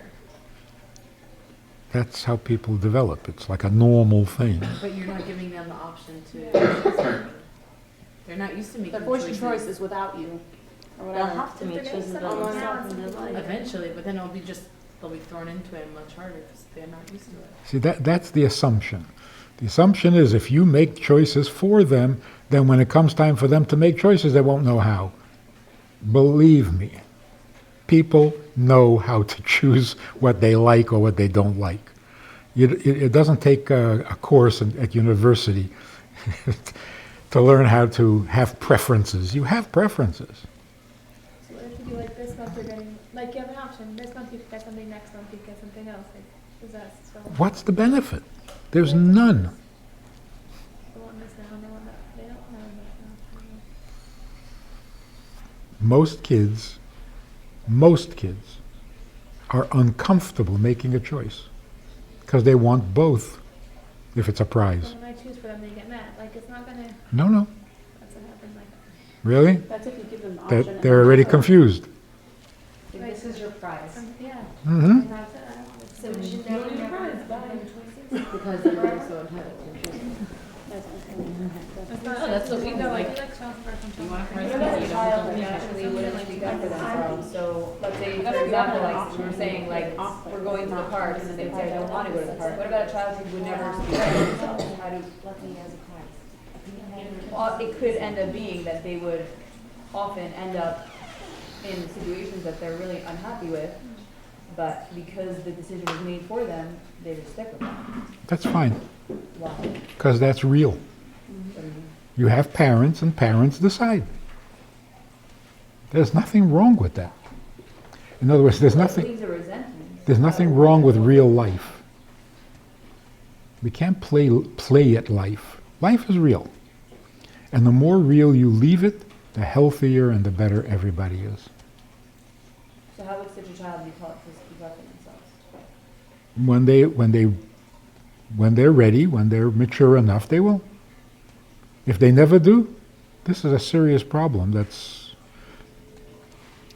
That's how people develop. It's like a normal thing. But you're not giving them the option to choose something. They're not used to making They're forcing choices. choices without you, or They'll whatever. have to make If they're choices getting by something themselves in now, their something life. Eventually, but then they'll be thrown into it much harder because they're not used to it. See, that's the assumption. The assumption is if you make choices for them, then when it comes time for them to make choices, they won't know how. Believe me, people know how to choose what they like or what they don't like. It doesn't take a course at university to learn how to have preferences. You have preferences. So what if you do like this month you're getting, like you have an option, this month you get something, next month you get something else, like, is that still, What's the benefit? There's none. they want this now and they want that, they don't have that now. Most kids are uncomfortable making a choice because they want both if it's a So prize. when I choose for them, they get mad, like it's not gonna, No. that's what happens, like, Really? That's if you give them the option. and They're then already also- confused. This is your prize. yeah. Hmm. And that's it, I don't know. So we should never give them choices? Because they're also entitled to choose. That's okay. It's No, not, that's what we you do, know, like, you like child support from you want a children. prize, What about you a don't child don't that make naturally it. wouldn't speak up for themselves? So let's say, for example, like we were saying, like we're going to the park and they say I don't want to go to the park. What about a child who would never speak up for themselves? How do, well, it could end up being that they would often end up in situations that they're really unhappy with, but because the decision was made for them, they would stick with it. That's fine Why? because that's real. What do you mean? You have parents and parents decide. There's nothing wrong with that. In other words, there's It nothing leaves a resentment. There's wrong with real life. We can't play at life. Life is real. And the more real you leave it, the healthier and the better everybody is. So how would such a child be taught to speak up for themselves? When they're ready, when they're mature enough, they will. If they never do, this is a serious problem that's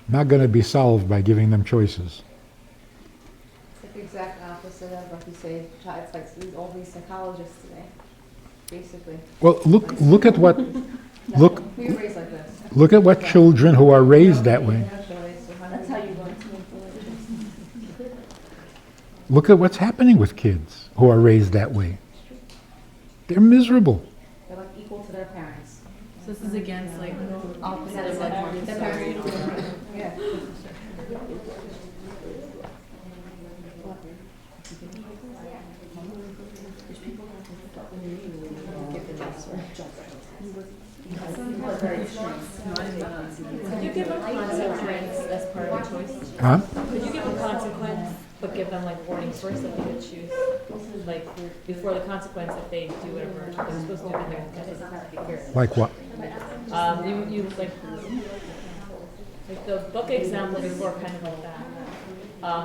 not going to be solved by giving them choices. It's like the exact opposite of what you say. It's like all these psychologists today, basically. Well, look at what look We were raised like this. look at what children who are raised that way. That's how you learn to make religions. Look at what's happening with kids who are raised that way. They're miserable. They're like equal to their parents. This is against like opposite of like Montessori. Yeah. Could you give a consequence as part of the choice? Huh? Could you give a consequence, but give them like warnings first that they could choose? Like before the consequence, if they do whatever they're supposed to do, then they're Like what? you like the book example before, kind of like that.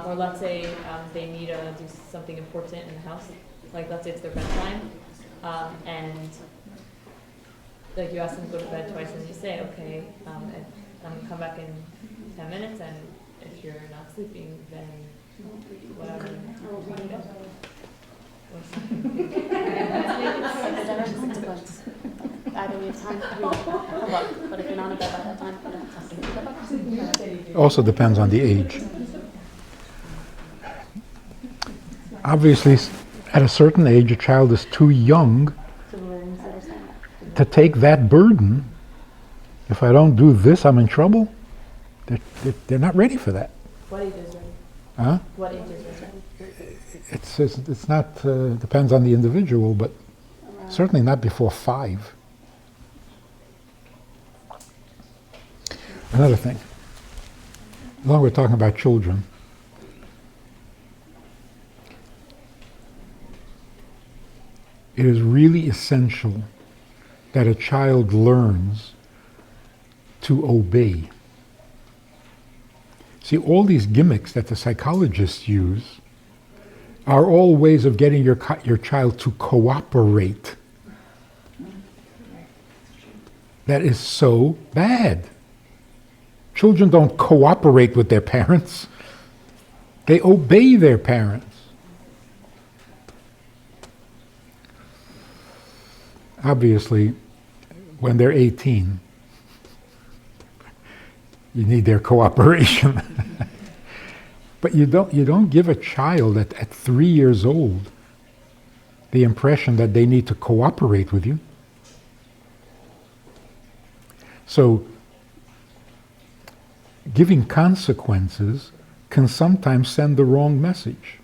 Or let's say they need to do something important in the house. Like let's say it's their bedtime, and like you ask them to go to bed twice, and you say, okay, I'm gonna come back in 10 minutes, and if you're not sleeping, then whatever. Either we have time to read a book, but if you're not in bed by that time, you don't have to read the book. Also depends on the age. Obviously, at a certain age, a child is too young to take that burden. If I don't do this, I'm in trouble. They're not ready for that. What age is ready? Huh? What age is ready? It's not, depends on the individual, but certainly not before 5. Another thing, as long as we're talking about children, it is really essential that a child learns to obey. See, all these gimmicks that the psychologists use are all ways of getting your child to cooperate. That is so bad. Children don't cooperate with their parents. They obey their parents. Obviously, when they're 18, you need their cooperation. But you don't give a child at 3 years old the impression that they need to cooperate with you. So giving consequences can sometimes send the wrong message.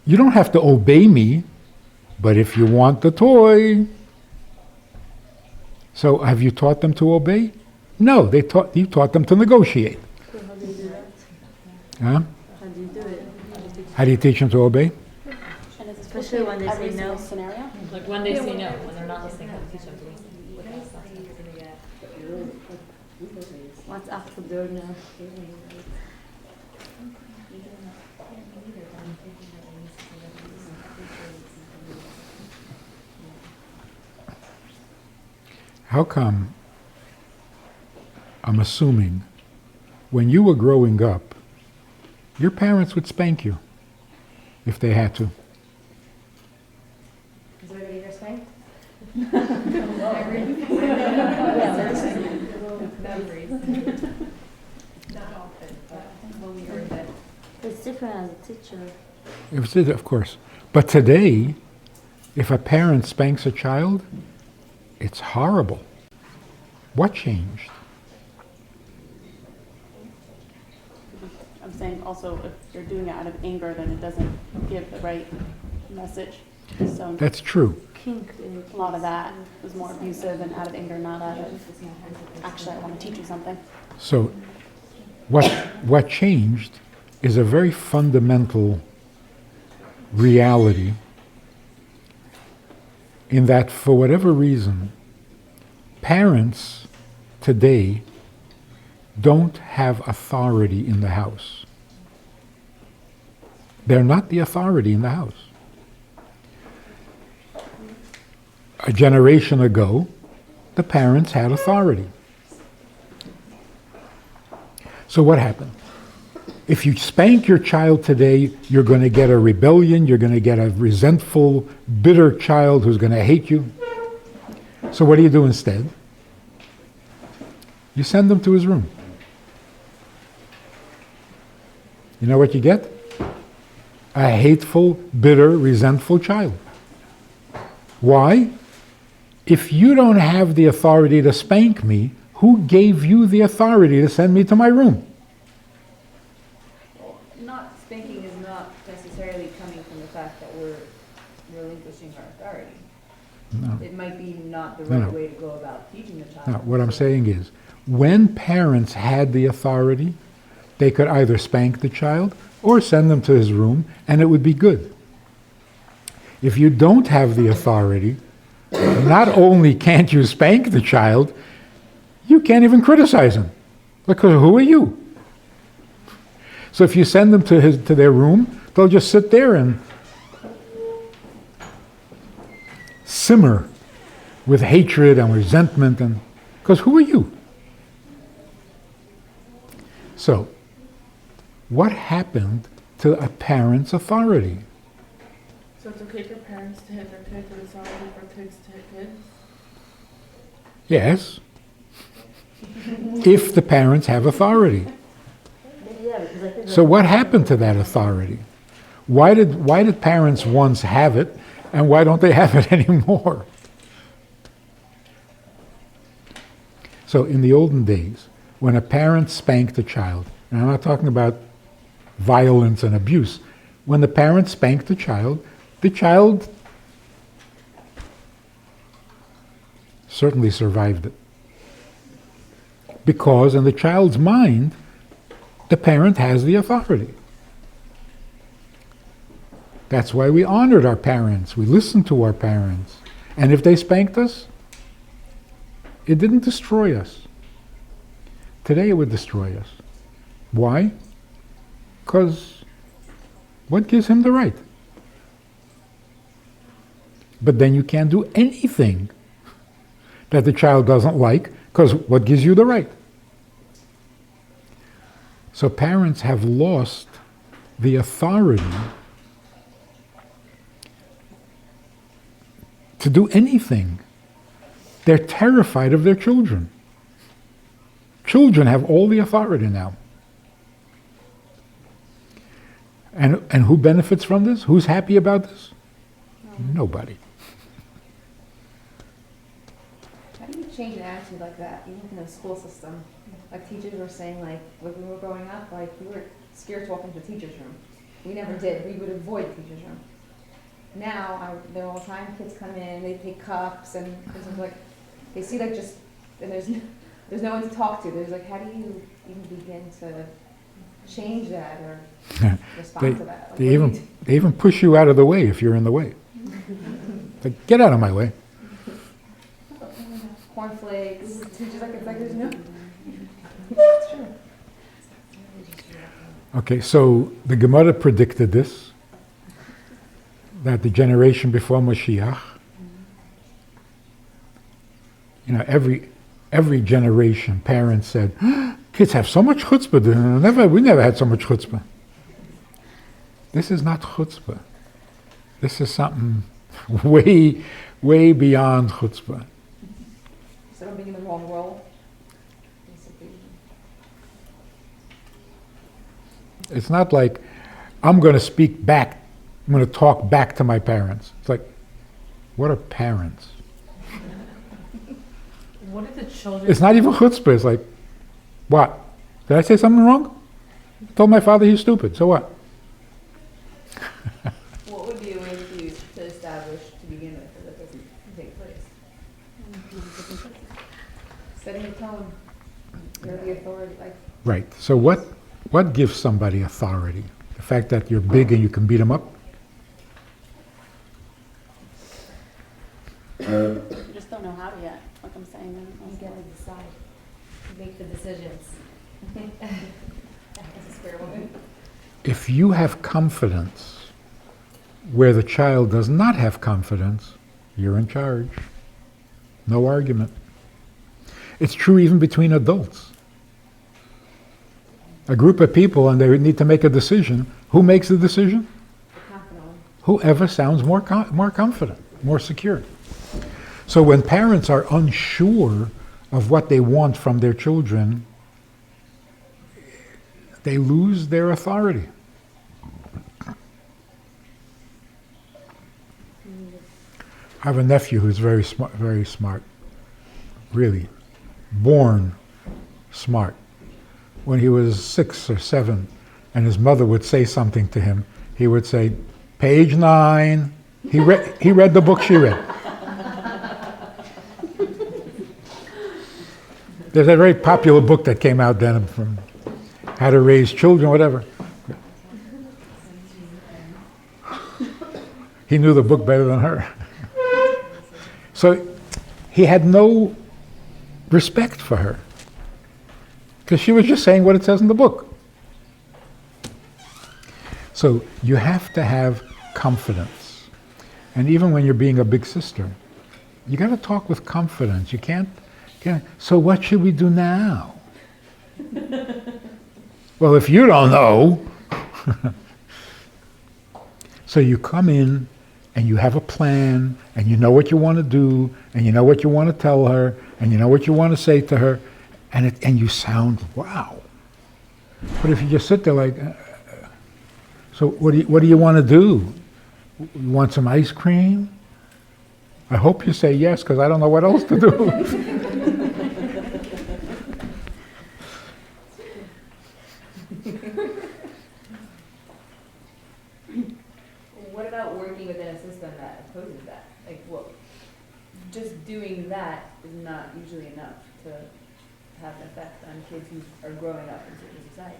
You don't have to obey me, but if you want the toy. So have you taught them to obey? No, you taught them to negotiate. How do you do that? Huh? How do you do it? How do you teach them to obey? And is this Especially when they every say no. single scenario? Like when they say no, when they're not listening, how to teach them to listen. What's after the now? How come, I'm assuming, when you were growing up, your parents would spank you if they had to? Is everybody here spanked? Not often, but when we were in bed. It's different as a teacher. It was, of course. But today, if a parent spanks a child, it's horrible. What changed? I'm saying also if you're doing it out of anger, then it doesn't give the right message. So That's true. a lot of that was more abusive and out of anger, not out of, actually, I want to teach you something. So what changed is a very fundamental reality in that for whatever reason, parents today don't have authority in the house. They're not the authority in the house. A generation ago, the parents had authority. So what happened? If you spank your child today, you're going to get a rebellion, you're going to get a resentful, bitter child who's going to hate you. So what do you do instead? You send them to his room. You know what you get? A hateful, bitter, resentful child. Why? if you don't have the authority to spank me, who gave you the authority to send me to my room? Well, not spanking is not necessarily coming from the fact that we're relinquishing our authority. No. It might be not the No, right no. way to go about teaching the child. No, what I'm So- saying is, when parents had the authority, they could either spank the child or send them to his room, and it would be good. If you don't have the authority, not only can't you spank the child, you can't even criticize him. Because who are you? So if you send them to their room, they'll just sit there and simmer with hatred and resentment, and because who are you? So, what happened to a parent's authority? So it's okay for parents to hit their kids, but it's not okay for kids to hit kids? Yes, if the parents have authority. So what happened to that authority? Why did parents once have it, and why don't they have it anymore? So in the olden days, when a parent spanked a child, and I'm not talking about violence and abuse, when the parent spanked the child certainly survived it. Because in the child's mind, the parent has the authority. That's why we honored our parents, we listened to our parents. And if they spanked us, it didn't destroy us. Today it would destroy us. Why? Because what gives him the right? But then you can't do anything that the child doesn't like, because what gives you the right? So parents have lost the authority to do anything. They're terrified of their children. Children have all the authority now. And who benefits from this? Who's happy about this? Nobody. How do you change an attitude like that, even in the school system? Like teachers were saying, like when we were growing up, like we were scared to walk into the teacher's room. We never did. We would avoid the teacher's room. Now, there all the time, kids come in, they take cups, and it's like, they see like just, and there's no one to talk to. There's like, how do you even begin to change that or respond to that? Like, They even push you out of the way if you're in the way. Like, get out of my way. cornflakes, teachers like, it's like there's no, it's true. Okay, so the Gemara predicted this, that the generation before Mashiach, every generation, parents said, kids have so much chutzpah, we never had so much chutzpah. This is not chutzpah. This is something way, way beyond chutzpah. So don't be in the wrong role. Basically. It's not like, I'm going to speak back, I'm going to talk back to my parents. It's like, what are parents? What if the children? It's not even chutzpah. It's like, what? Did I say something wrong? I told my father he's stupid. So what? What would be a way to establish to begin with that that doesn't take place? Setting the tone. You're the authority, like, Right. So what gives somebody authority? The fact that you're big and you can beat them up? You just don't know how to yet, like I'm saying. You get to decide, you make the decisions. that's a spare woman. If you have confidence where the child does not have confidence, you're in charge. No argument. It's true even between adults. A group of people and they need to make a decision. Who makes the decision? The confident one. Whoever sounds more confident, more secure. So when parents are unsure of what they want from their children, they lose their authority. I have a nephew who's very smart, really, born smart. When he was 6 or 7, and his mother would say something to him, he would say, "Page 9." He read the book she read. There's a very popular book that came out then from How to Raise Children, whatever. He knew the book better than her. So he had no respect for her, because she was just saying what it says in the book. So you have to have confidence. And even when you're being a big sister, you got to talk with confidence. You can't, so what should we do now? Well, if you don't know. So you come in and you have a plan, and you know what you want to do, and you know what you want to tell her, and you know what you want to say to her, and you sound wow. But if you just sit there like, so what do you want to do? You want some ice cream? I hope you say yes, because I don't know what else to do. What about working within a system that opposes that? Like, well, just doing that is not usually enough to have an effect on kids who are growing up in certain society.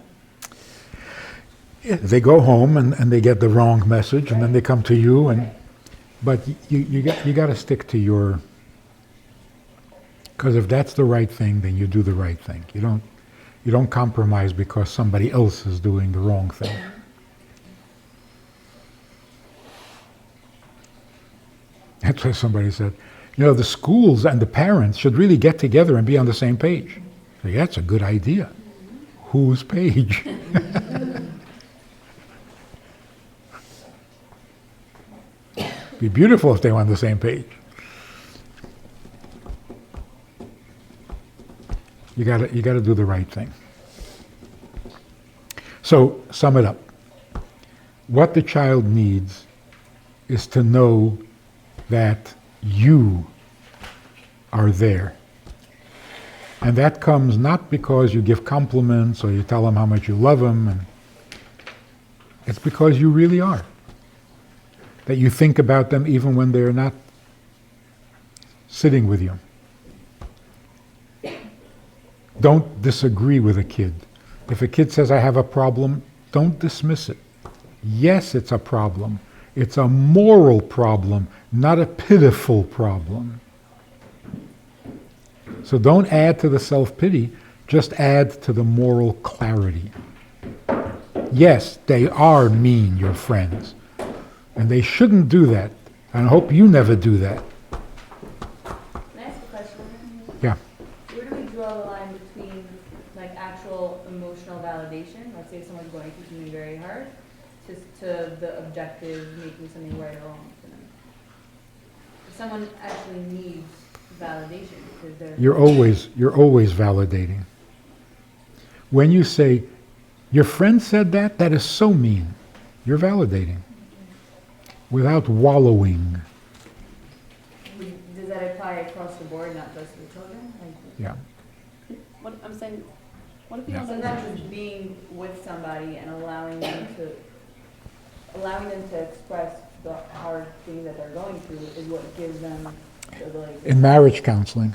Yeah, they go home and they get the wrong message, and then they come to you, and but you got to stick to your, because if that's the right thing, then you do the right thing. You don't compromise because somebody else is doing the wrong thing. That's why somebody said, the schools and the parents should really get together and be on the same page. So, yeah, that's a good idea. Whose page? Be beautiful if they were on the same page. You gotta do the right thing. So, sum it up. What the child needs is to know that you are there. And that comes not because you give compliments or you tell them how much you love them, and it's because you really are. That you think about them even when they're not sitting with you. Don't disagree with a kid. If a kid says, "I have a problem," don't dismiss it. Yes, it's a problem. It's a moral problem, not a pitiful problem. So don't add to the self-pity, just add to the moral clarity. Yes, they are mean, your friends, and they shouldn't do that. And I hope you never do that. Can I ask a question? Yeah. Where do we draw the line between like actual emotional validation, let's say someone's going through something very hard, to the objective making something right or wrong for them? If someone actually needs validation because they're... You're always validating. When you say, "Your friend said that," that is so mean. You're validating. Without wallowing. Does that apply across the board, not just for children? Like, Yeah. What I'm saying, what if you Yeah. don't so have not a just being with somebody and allowing them to express the hard thing that they're going through is what gives them the, like... In marriage counseling,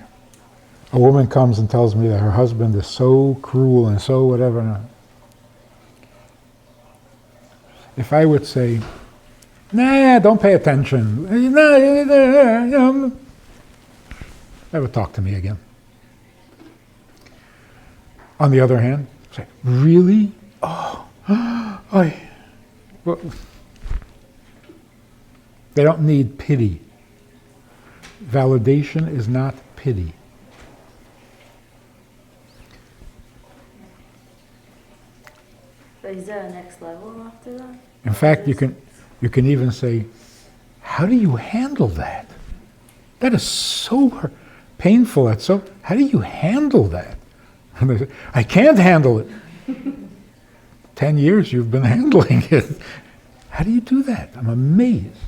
a woman comes and tells me that her husband is so cruel and so whatever. If I would say, "Nah, don't pay attention," never talk to me again. On the other hand, say, "Really? Oh, well, they don't need pity. Validation is not pity. But is there a next level after that? In fact, you can even say, "How do you handle that? That is so painful. That's so. How do you handle that?" And they say, "I can't handle it." 10 years you've been handling it. How do you do that? I'm amazed.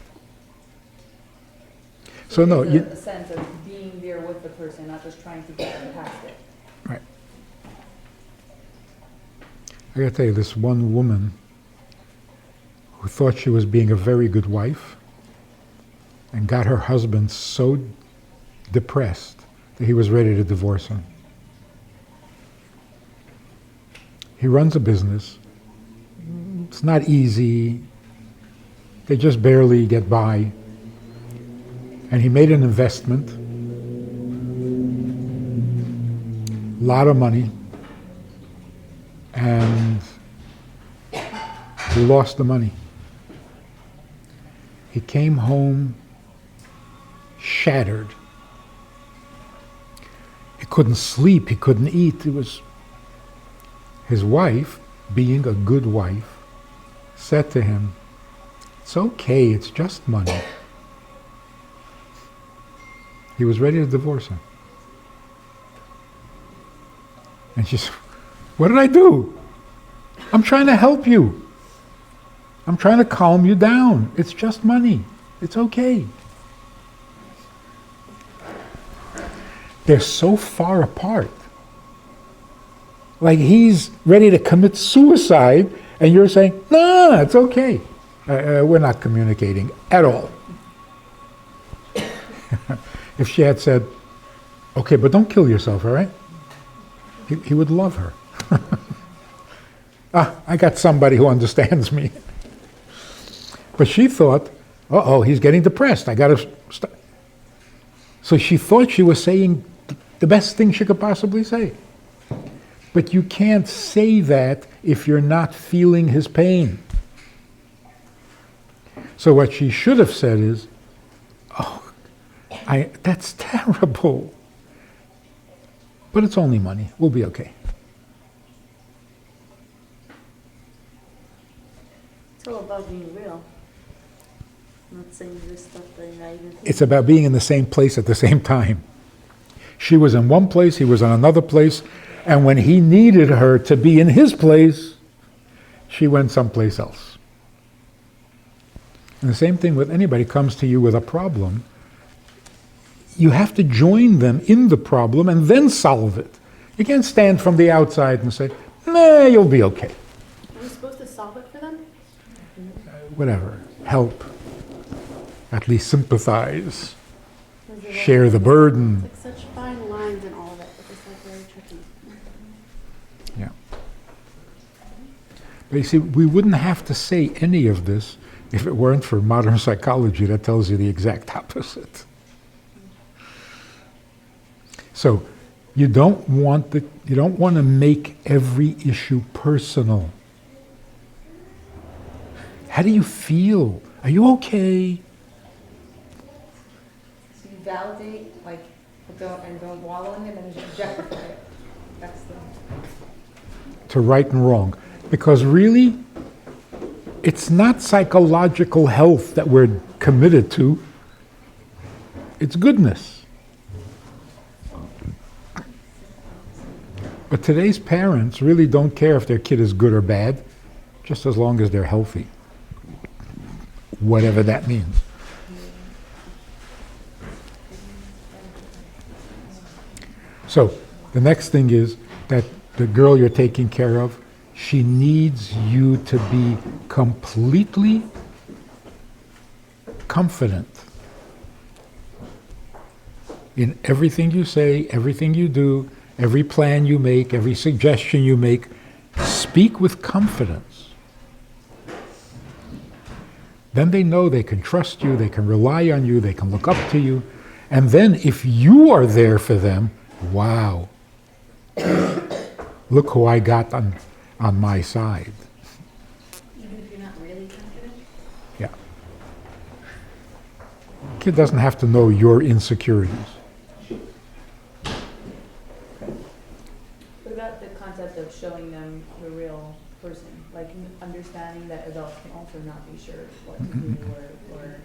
So no, There's you, a sense of being there with the person, not just trying to get them past it. right. I gotta tell you, this one woman who thought she was being a very good wife and got her husband so depressed that he was ready to divorce her. He runs a business. It's not easy. They just barely get by. And he made an investment, a lot of money, and he lost the money. He came home shattered. He couldn't sleep, he couldn't eat. It was his wife, being a good wife, said to him, "It's okay, it's just money." He was ready to divorce her. And she said, "What did I do? I'm trying to help you. I'm trying to calm you down. It's just money. It's okay." They're so far apart. Like he's ready to commit suicide, and you're saying, "No, it's okay. We're not communicating at all." If she had said, "Okay, but don't kill yourself, all right?" He would love her. I got somebody who understands me. But she thought, uh-oh, he's getting depressed. I got to stop. So she thought she was saying the best thing she could possibly say. But you can't say that if you're not feeling his pain. So what she should have said is, "Oh, that's terrible. But it's only money. We'll be okay." It's all about being real. Not saying this stuff that you're not even thinking. It's about being in the same place at the same time. She was in one place, he was in another place, and when he needed her to be in his place, she went someplace else. And the same thing with anybody comes to you with a problem. You have to join them in the problem and then solve it. You can't stand from the outside and say, "Nah, you'll be okay." Are we supposed to solve it for them? Whatever. Help. At least sympathize. Or is it Share the burden. It's like such fine lines in all of it, but it's like very tricky. Yeah. But you see, we wouldn't have to say any of this if it weren't for modern psychology that tells you the exact opposite. So you don't want to make every issue personal. How do you feel? Are you okay? So you validate, like, but don't wallow in it and just objectify it. That's the. To right and wrong. Because really, it's not psychological health that we're committed to. It's goodness. But today's parents really don't care if their kid is good or bad, just as long as they're healthy. Whatever that means. So, the next thing is that the girl you're taking care of, she needs you to be completely confident in everything you say, everything you do, every plan you make, every suggestion you make. Speak with confidence. Then they know they can trust you, they can rely on you, they can look up to you. And then if you are there for them, wow, look who I got on my side. Even if you're not really confident? Yeah. Kid doesn't have to know your insecurities. What about the concept of showing them the real person? Like understanding that adults can also not be sure what to do or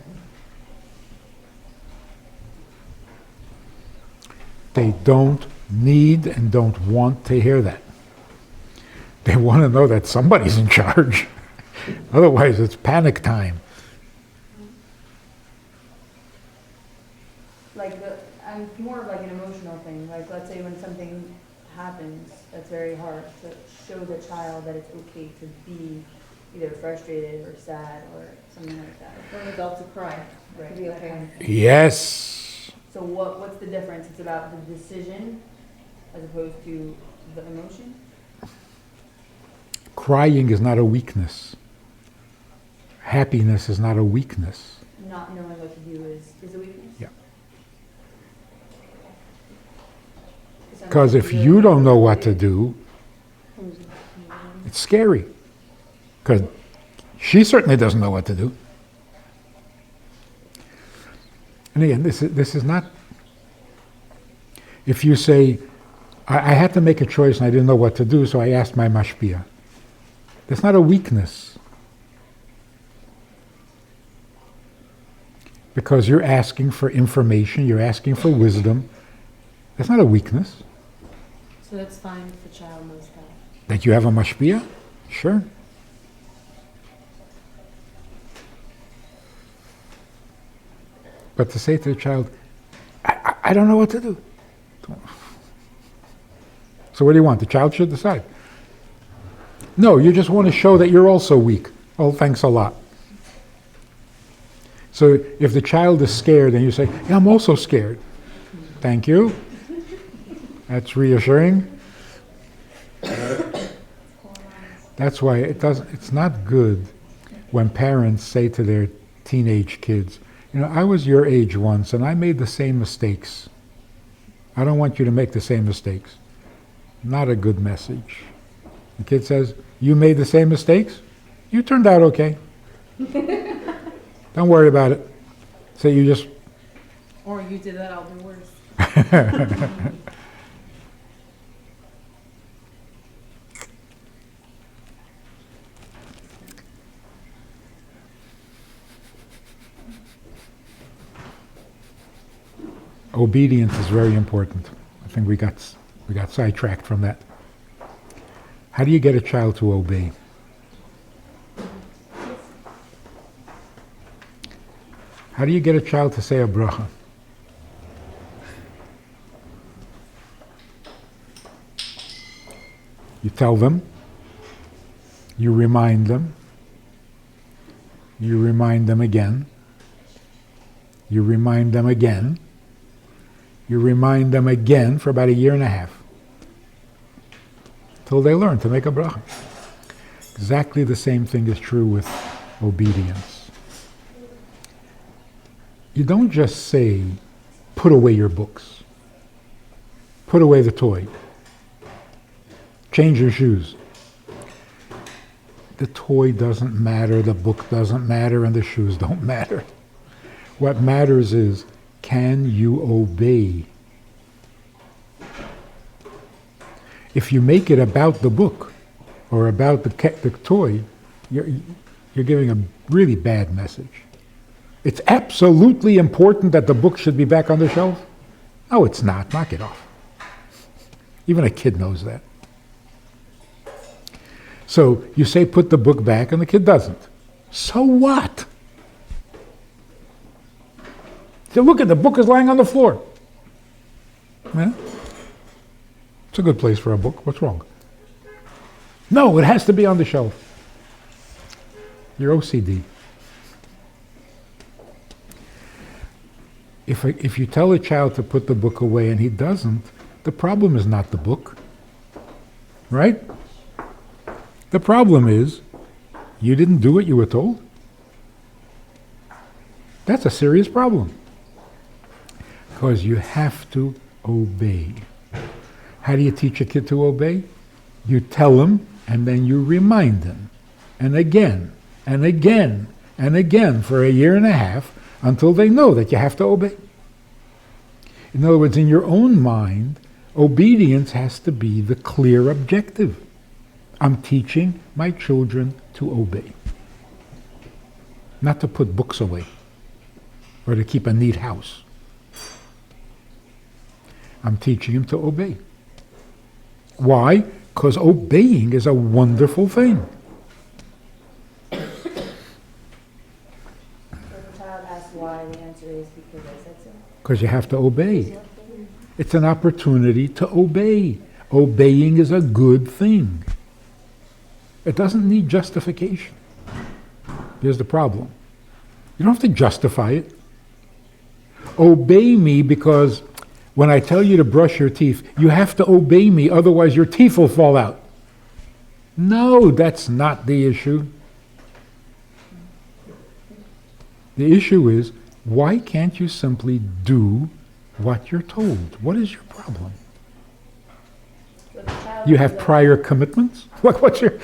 They don't need and don't want to hear that. They want to know that somebody's in charge. Otherwise, it's panic time. like I'm more of like an emotional thing. Like let's say when something happens, that's very hard to show the child that it's okay to be either frustrated or sad or something like that. For an adult to cry, Right. to be That okay. kind of thing. Yes. So what's the difference? It's about the decision as opposed to the emotion? Crying is not a weakness. Happiness is not a weakness. Not knowing what to do is a weakness? Yeah. Sometimes Because if you don't know what to do, it's scary. Because she certainly doesn't know what to do. And again, this is not, if you say, I had to make a choice and I didn't know what to do, so I asked my mashpia. That's not a weakness. Because you're asking for information, you're asking for wisdom. That's not a weakness. So that's fine if the child knows that. That you have a mashpia? Sure. But to say to the child, I don't know what to do. So what do you want? The child should decide. No, you just want to show that you're also weak. Oh, thanks a lot. So if the child is scared and you say, yeah, I'm also scared. Thank you. That's reassuring. That's why it's not good when parents say to their teenage kids, you know, I was your age once and I made the same mistakes. I don't want you to make the same mistakes. Not a good message. The kid says, you made the same mistakes? You turned out okay. Don't worry about it. So you just... Or you did that, I'll do worse. Obedience is very important. I think we got sidetracked from that. How do you get a child to obey? How do you get a child to say a bracha? You tell them, you remind them again, you remind them again, you remind them again for about 1.5 years, till they learn to make a bracha. Exactly the same thing is true with obedience. You don't just say, put away your books, put away the toy, change your shoes. The toy doesn't matter, the book doesn't matter, and the shoes don't matter. What matters is, can you obey? If you make it about the book or about the toy, you're giving a really bad message. It's absolutely important that the book should be back on the shelf? No, it's not. Knock it off. Even a kid knows that. So you say put the book back and the kid doesn't. So what? So look at the book is lying on the floor. Yeah? It's a good place for a book. What's wrong? No, it has to be on the shelf. You're OCD. If you tell a child to put the book away and he doesn't, the problem is not the book. Right? The problem is you didn't do what you were told. That's a serious problem. Because you have to obey. How do you teach a kid to obey? You tell him and then you remind them. And again, and again, and again for 1.5 years until they know that you have to obey. In other words, in your own mind, obedience has to be the clear objective. I'm teaching my children to obey. Not to put books away or to keep a neat house. I'm teaching them to obey. Why? Because obeying is a wonderful thing. So if the child asks why, the answer is because I said so. Because you have to obey. It's an opportunity to obey. Obeying is a good thing. It doesn't need justification. Here's the problem. You don't have to justify it. Obey me because when I tell you to brush your teeth, you have to obey me, otherwise your teeth will fall out. No, that's not the issue. The issue is, why can't you simply do what you're told? What is your problem? But the child You have is prior commitments? What's your...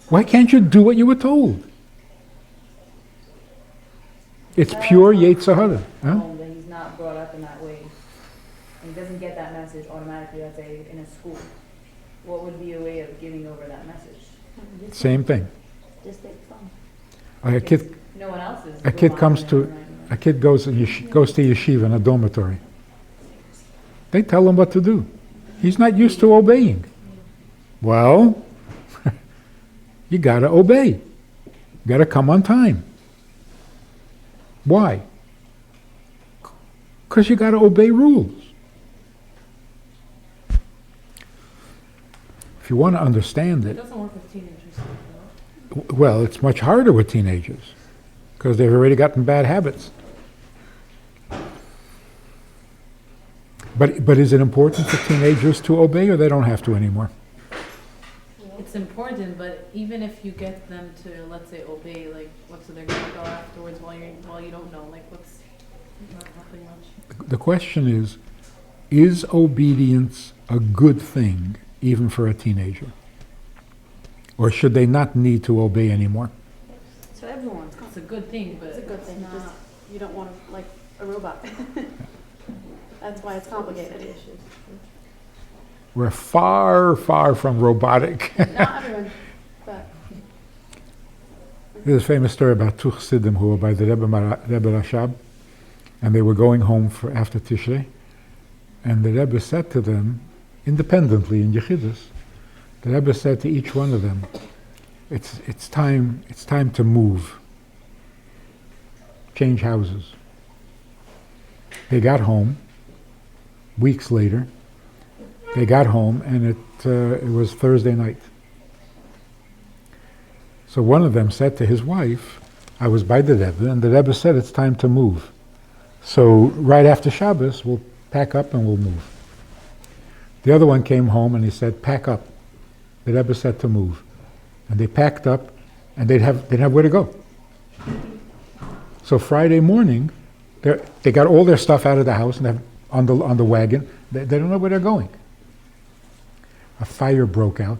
Why can't you do what you were told? It's pure Yetzer Hara. Huh? home that he's not brought up in that way. And he doesn't get that message automatically, let's say, in a school. What would be a way of giving over that message? Same thing. Just take fun. A kid, No one else is. a kid comes to, a kid goes to yeshiva in a dormitory. They tell him what to do. He's not used to obeying. Well, you gotta obey. You gotta come on time. Why? Because you gotta obey rules. If you want to understand It it, doesn't work with teenagers. though. well, it's much harder with teenagers because they've already gotten bad habits. But is it important for teenagers to obey, or they don't have to anymore? It's important, but even if you get them to, let's say, obey, like, what's they're gonna go afterwards while you don't know, like, what's nothing much. The question is obedience a good thing even for a teenager? Or should they not need to obey anymore? So everyone, It's a good thing, but it's a good thing, it's just, not. you don't want to, like, a robot. That's why it's complicated. We're far, far from robotic. Not everyone, but. There's a famous story about two Chassidim who were by the Rebbe Rashab, and they were going home after Tishrei, and the Rebbe said to them, independently in Yechidus, the Rebbe said to each one of them, it's time to move, change houses. They got home. Weeks later, they got home, and it was Thursday night. So one of them said to his wife, I was by the Rebbe, and the Rebbe said it's time to move. So right after Shabbos, we'll pack up and we'll move. The other one came home and he said, pack up. The Rebbe said to move. And they packed up, and they'd have where to go. So Friday morning, they got all their stuff out of the house and on the wagon. They don't know where they're going. A fire broke out,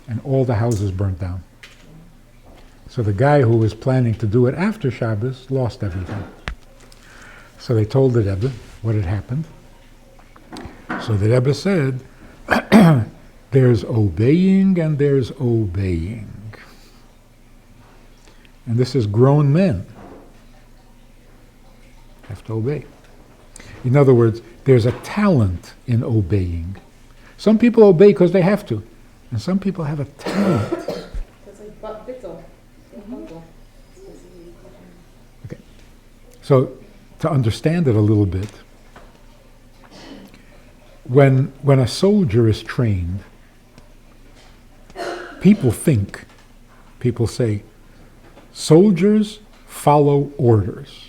and all the houses burnt down. So the guy who was planning to do it after Shabbos lost everything. So they told the Rebbe what had happened. So the Rebbe said, there's obeying and there's obeying. And this is grown men. Have to obey. In other words, there's a talent in obeying. Some people obey because they have to, and some people have a talent. It's like butt bitzel. Okay. So to understand it a little bit, when a soldier is trained, people say, soldiers follow orders.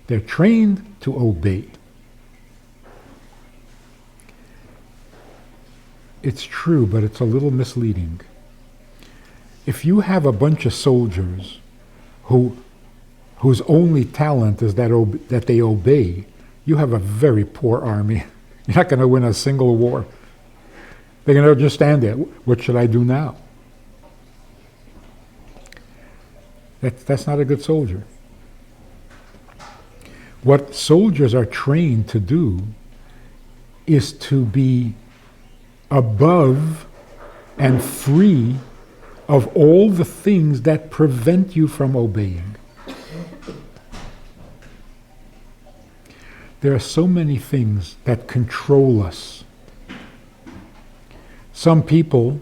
They're trained to obey. It's true, but it's a little misleading. If you have a bunch of soldiers whose only talent is that they obey, you have a very poor army. You're not going to win a single war. They're going to just stand there. What should I do now? That's not a good soldier. What soldiers are trained to do is to be above and free of all the things that prevent you from obeying. There are so many things that control us. Some people,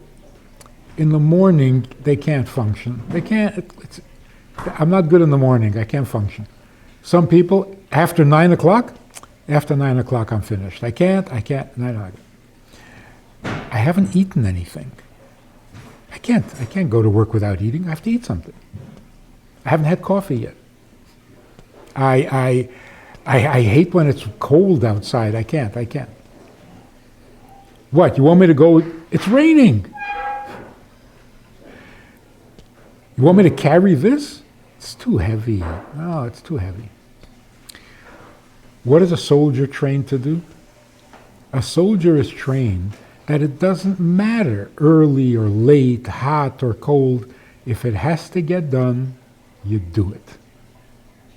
in the morning, they can't function. They can't. I'm not good in the morning. I can't function. Some people, after 9 o'clock, I'm finished. I can't, 9 o'clock. I haven't eaten anything. I can't go to work without eating. I have to eat something. I haven't had coffee yet. I hate when it's cold outside. I can't. What, you want me to go? It's raining. You want me to carry this? It's too heavy. No, it's too heavy. What is a soldier trained to do? A soldier is trained that it doesn't matter early or late, hot or cold. If it has to get done, you do it.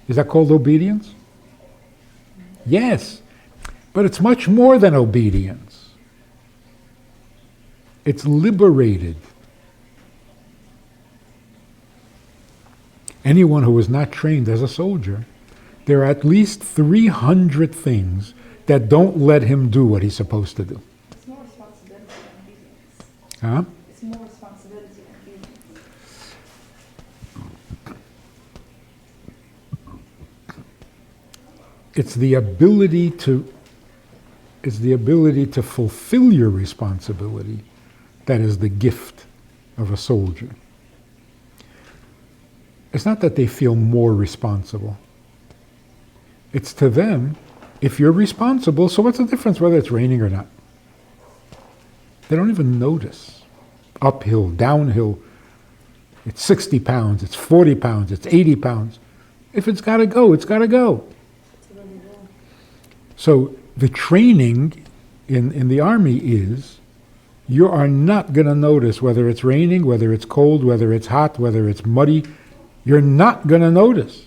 Is that called obedience? Yes, but it's much more than obedience. It's liberated. Anyone who is not trained as a soldier, there are at least 300 things that don't let him do what he's supposed to do. It's more responsibility than obedience. Huh? It's more responsibility than obedience. It's the ability to fulfill your responsibility that is the gift of a soldier. It's not that they feel more responsible. It's to them, if you're responsible, so what's the difference whether it's raining or not? They don't even notice. Uphill, downhill, it's 60 pounds, it's 40 pounds, it's 80 pounds. If it's got to go, it's got to go. So the training in the army is, you are not going to notice whether it's raining, whether it's cold, whether it's hot, whether it's muddy. You're not going to notice.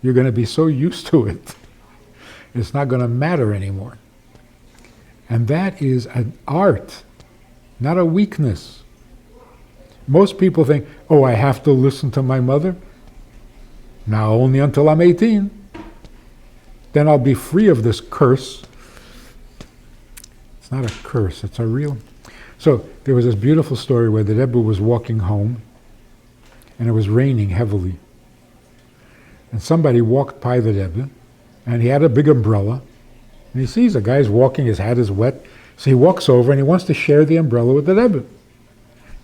You're going to be so used to it. It's not going to matter anymore. And that is an art, not a weakness. Most people think, oh, I have to listen to my mother? Now only until I'm 18. Then I'll be free of this curse. It's not a curse, it's a real... So there was this beautiful story where the Rebbe was walking home and it was raining heavily. And somebody walked by the Rebbe and he had a big umbrella and he sees a guy's walking, his hat is wet, so he walks over and he wants to share the umbrella with the Rebbe.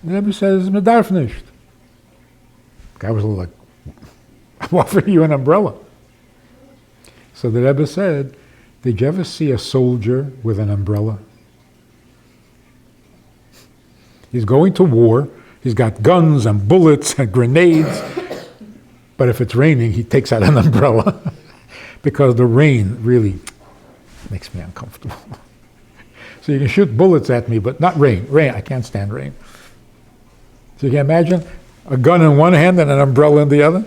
The Rebbe says, "Me darf nicht." The guy was a little like, "I'm offering you an umbrella." So the Rebbe said, "Did you ever see a soldier with an umbrella? He's going to war, he's got guns and bullets and grenades, but if it's raining, he takes out an umbrella because the rain really makes me uncomfortable. So you can shoot bullets at me, but not rain. Rain, I can't stand rain. So you can imagine a gun in one hand and an umbrella in the other?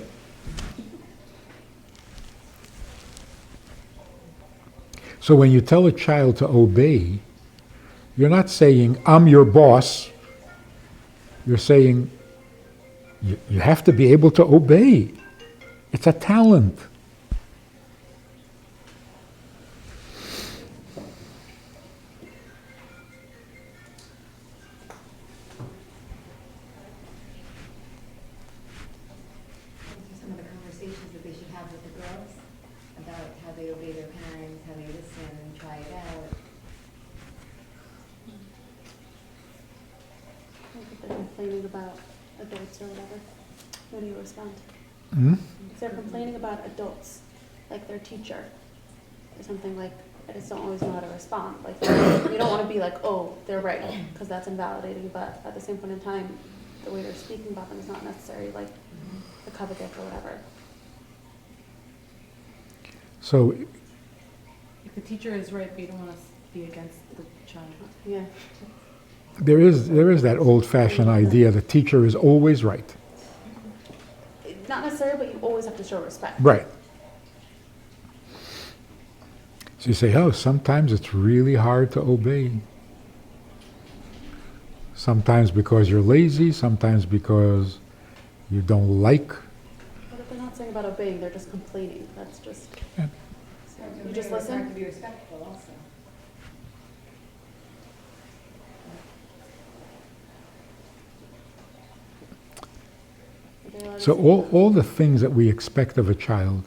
So when you tell a child to obey, you're not saying, I'm your boss. You're saying, you have to be able to obey. It's a talent. Some of the conversations that they should have with the girls about how they obey their parents, how they listen and try it out. If they're complaining about adults or whatever, how do you respond? Hmm? If they're complaining about adults, like their teacher, or something like, I just don't always know how to respond. Like, you don't want to be like, oh, they're right, because that's invalidating, but at the same point in time, the way they're speaking about them is not necessarily like the coveted or whatever. So If the teacher is right, but you don't want to be against the child. Yeah. there is that old-fashioned idea the teacher is always right. Not necessarily, but you always have to show respect. Right. So you say, oh, sometimes it's really hard to obey. Sometimes because you're lazy, sometimes because you don't like. But if they're not saying about obeying, they're just complaining. That's just, Yeah. you just It's hard listen. to be respectful also. They're allowed to So say all the things that we expect of a child,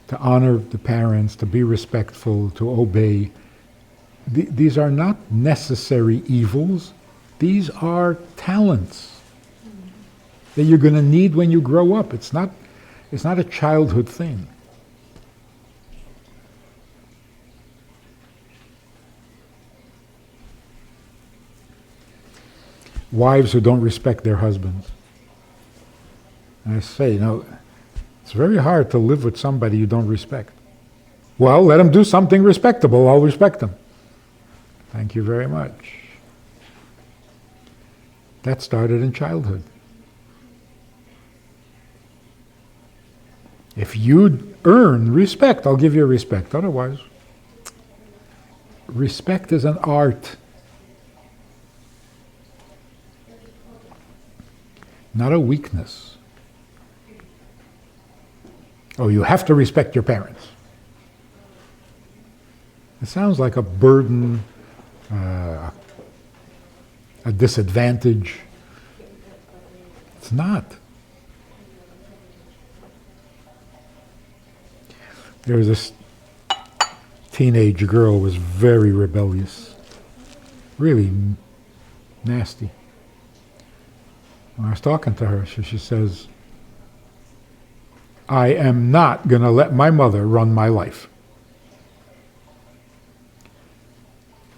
to honor the parents, to be respectful, to obey, these are not necessary evils. These are talents that you're going to need when you grow up. It's not a childhood thing. Wives who don't respect their husbands. And I say, it's very hard to live with somebody you don't respect. Well, let them do something respectable. I'll respect them. Thank you very much. That started in childhood. If you earn respect, I'll give you respect. Otherwise, respect is an art, not a weakness. Oh, you have to respect your parents. It sounds like a burden, a disadvantage. It's not. There was this teenage girl who was very rebellious, really nasty. When I was talking to her, she says, I am not going to let my mother run my life.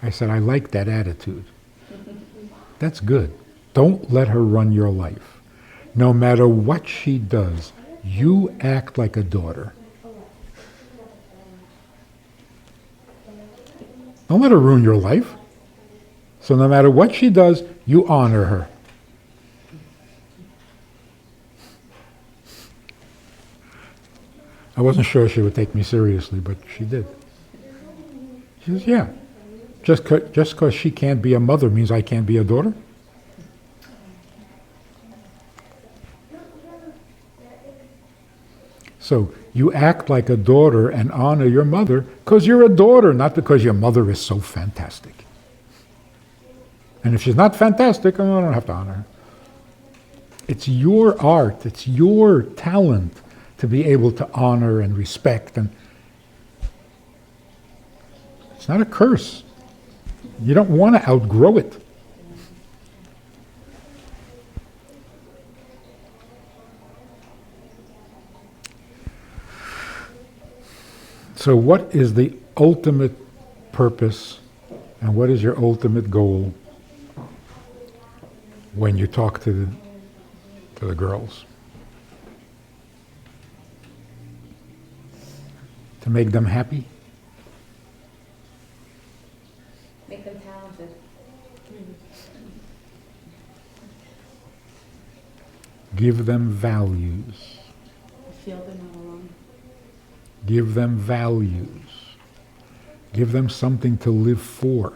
I said, I like that attitude. That's good. Don't let her run your life. No matter what she does, you act like a daughter. Don't let her ruin your life. So no matter what she does, you honor her. I wasn't sure she would take me seriously, but she did. She says, yeah, just because she can't be a mother means I can't be a daughter? So you act like a daughter and honor your mother because you're a daughter, not because your mother is so fantastic. And if she's not fantastic, I don't have to honor her. It's your art, it's your talent to be able to honor and respect, and it's not a curse. You don't want to outgrow it. So what is the ultimate purpose and what is your ultimate goal when you talk to the girls? To make them happy? Make them talented. Give them values. feel they're not alone. Give them values. Give them something to live for.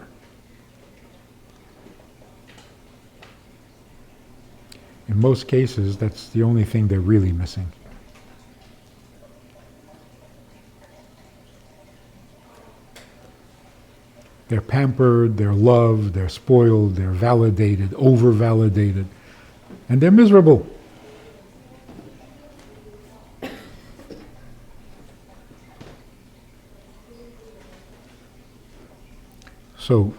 In most cases, that's the only thing they're really missing. They're pampered, they're loved, they're spoiled, they're validated, over-validated, and they're miserable. So,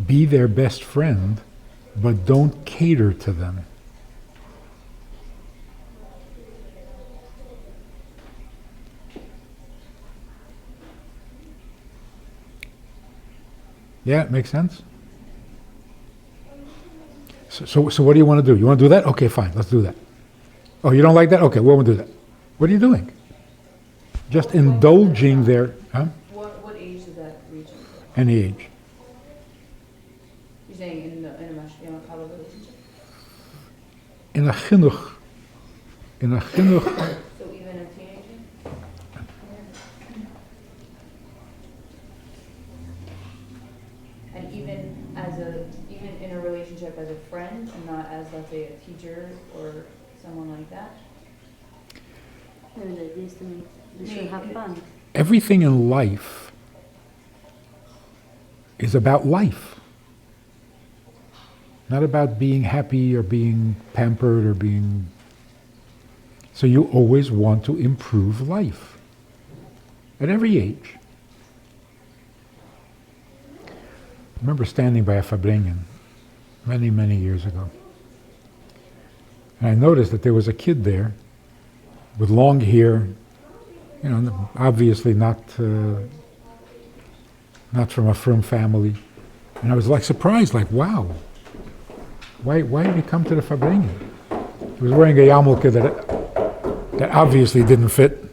be their best friend, but don't cater to them. Yeah, it makes sense? So what do you want to do? You want to do that? Okay, fine, let's do that. Oh, you don't like that? Okay, we won't do that. What are you doing? Just indulging their, huh? What age does that reach? Any age. You're saying in a Chabad relationship? In a chinuch. So even a teenager? And even in a relationship as a friend and not as, let's say, a teacher or someone like that? They should have fun. Everything in life is about life. Not about being happy or being pampered or being So you always want to improve life at every age. I remember standing by a Fabrengen many, many years ago. And I noticed that there was a kid there with long hair, you know, obviously not from a frum family. And I was like surprised, like, wow, why did he come to the Fabrengen? He was wearing a yarmulke that obviously didn't fit.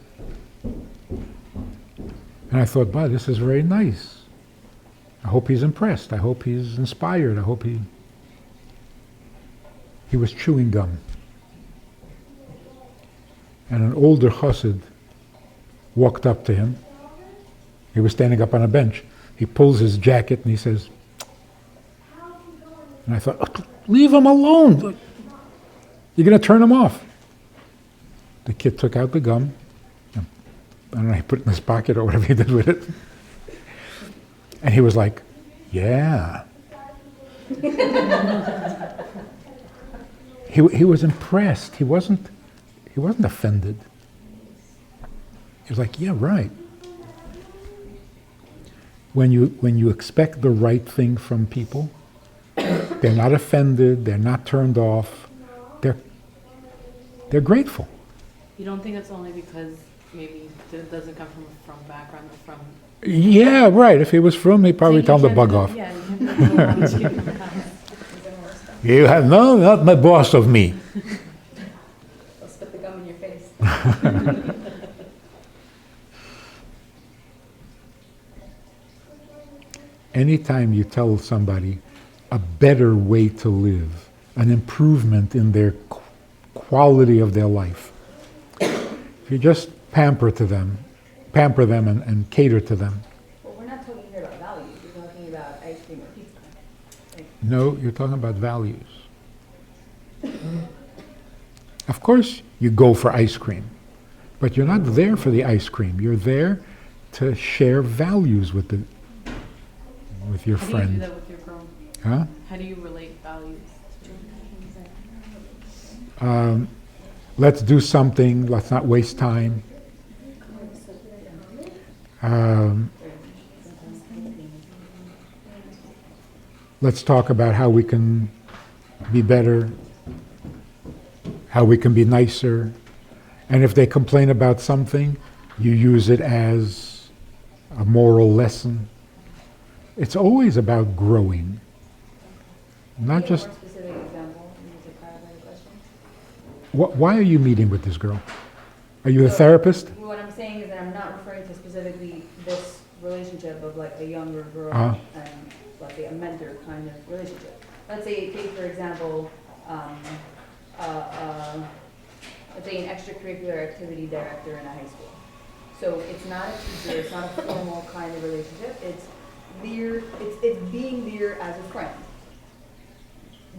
And I thought, wow, this is very nice. I hope he's impressed. I hope he's inspired. I hope he was chewing gum. And an older chassid walked up to him. He was standing up on a bench. He pulls his jacket and he says, and I thought, oh, leave him alone. You're going to turn him off. The kid took out the gum. I don't know, he put it in his pocket or whatever he did with it. And he was like, yeah. He was impressed. He wasn't offended. He was like, yeah, right. When you expect the right thing from people, they're not offended, they're not turned off, they're grateful. You don't think it's only because maybe it doesn't come from a background or from... Yeah, right. If he was from, he'd probably tell him to bug off. Yeah, you can't do a lot of shit in the house. You have not my boss of me. They'll spit the gum in your face. Anytime you tell somebody a better way to live, an improvement in their quality of their life, if you just pamper them and cater to them. Well, we're not talking here about values. We're talking about ice cream or pizza. No, you're talking about values. Of course, you go for ice cream, but you're not there for the ice cream. You're there to share values with your How friend. do you do that with your girl? Huh? How do you relate values to Let's do something. Let's not waste time. Let's talk about how we can be better, how we can be nicer. And if they complain about something, you use it as a moral lesson. It's always about growing, not just... A more specific example, to clarify the question. Why are you meeting with this girl? Are you a therapist? What I'm saying is that I'm not referring to specifically this relationship of like a younger girl Uh-huh. and let's say a mentor kind of relationship. Let's say, take for example, let's say an extracurricular activity director in a high school. So it's not a teacher, it's not a formal kind of relationship. It's being there as a friend.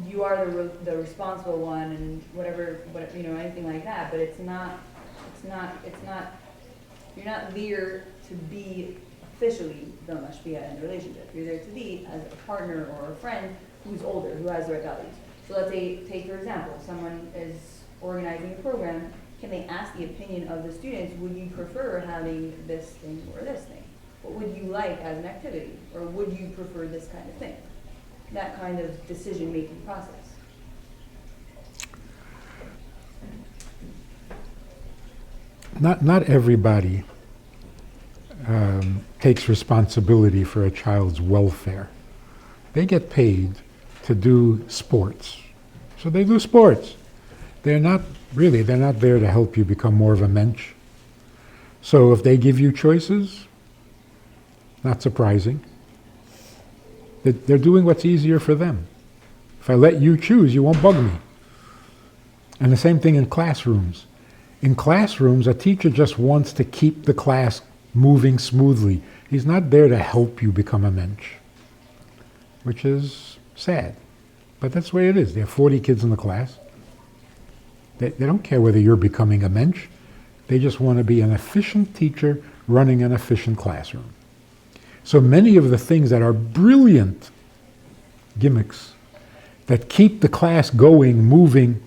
You are the responsible one and whatever, anything like that. But you're not there to be officially the mashpia in the relationship. You're there to be as a partner or a friend who's older, who has the right values. So let's say, take for example, someone is organizing a program. Can they ask the opinion of the students? Would you prefer having this thing or this thing? What would you like as an activity? Or would you prefer this kind of thing? That kind of decision-making process. Not everybody takes responsibility for a child's welfare. They get paid to do sports. So they do sports. They're not there to help you become more of a mensch. So if they give you choices, not surprising. They're doing what's easier for them. If I let you choose, you won't bug me. And the same thing in classrooms. In classrooms, a teacher just wants to keep the class moving smoothly. He's not there to help you become a mensch, which is sad. But that's the way it is. There are 40 kids in the class. They don't care whether you're becoming a mensch. They just want to be an efficient teacher running an efficient classroom. So many of the things that are brilliant gimmicks that keep the class going, moving,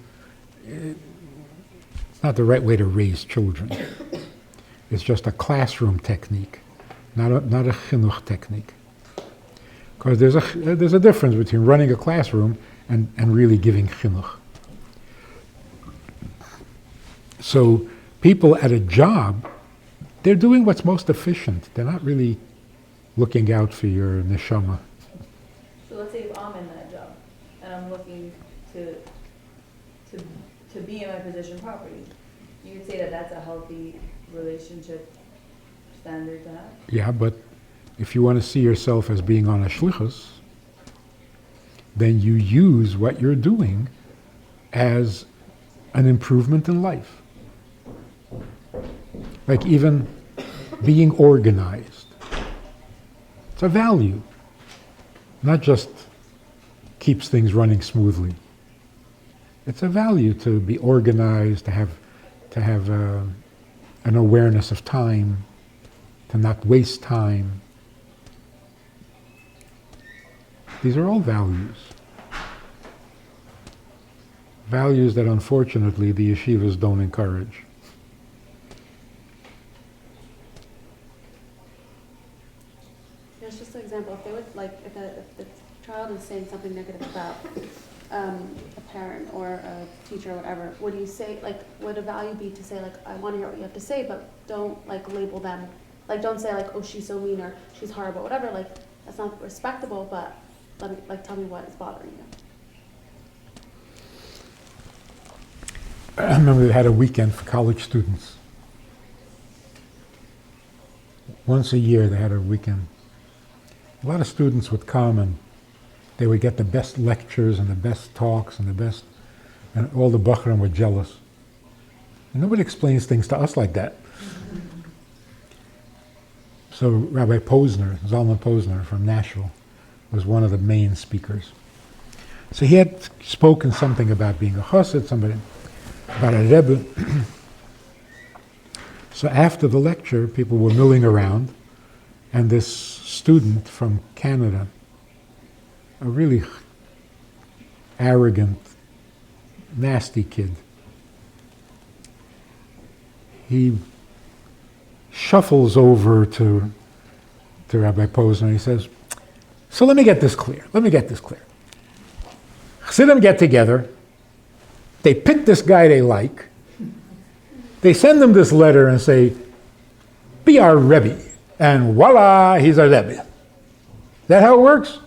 It's not the right way to raise children. It's just a classroom technique, not a chinuch technique. Because there's a difference between running a classroom and really giving chinuch. So people at a job, they're doing what's most efficient. They're not really looking out for your neshama. So let's say if I'm in that job and I'm looking to be in my position properly, you would say that that's a healthy relationship standard to have? Yeah, but if you want to see yourself as being on a shlichus, then you use what you're doing as an improvement in life. Like even being organized. It's a value. Not just keeps things running smoothly. It's a value to be organized, to have an awareness of time, to not waste time. These are all values. Values that unfortunately the yeshivas don't encourage. There's just an example. If they would if the child is saying something negative about a parent or a teacher or whatever, would you say would a value be to say I want to hear what you have to say, but don't label them, don't say oh she's so mean or she's horrible, whatever. That's not respectable, but tell me what is bothering you. I remember they had a weekend for college students. Once a year they had a weekend. A lot of students would come and they would get the best lectures and the best talks and and all the Bachram were jealous. And nobody explains things to us like that. So Rabbi Posner, Zalman Posner from Nashville, was one of the main speakers. So he had spoken something about being a chassid, about a Rebbe. So after the lecture, people were milling around, and this student from Canada, a really arrogant, nasty kid, he shuffles over to Rabbi Posner and he says, so let me get this clear. Chassidim get together, they pick this guy they like, they send him this letter and say, be our Rebbe, and voila, he's our Rebbe. Is that how it works?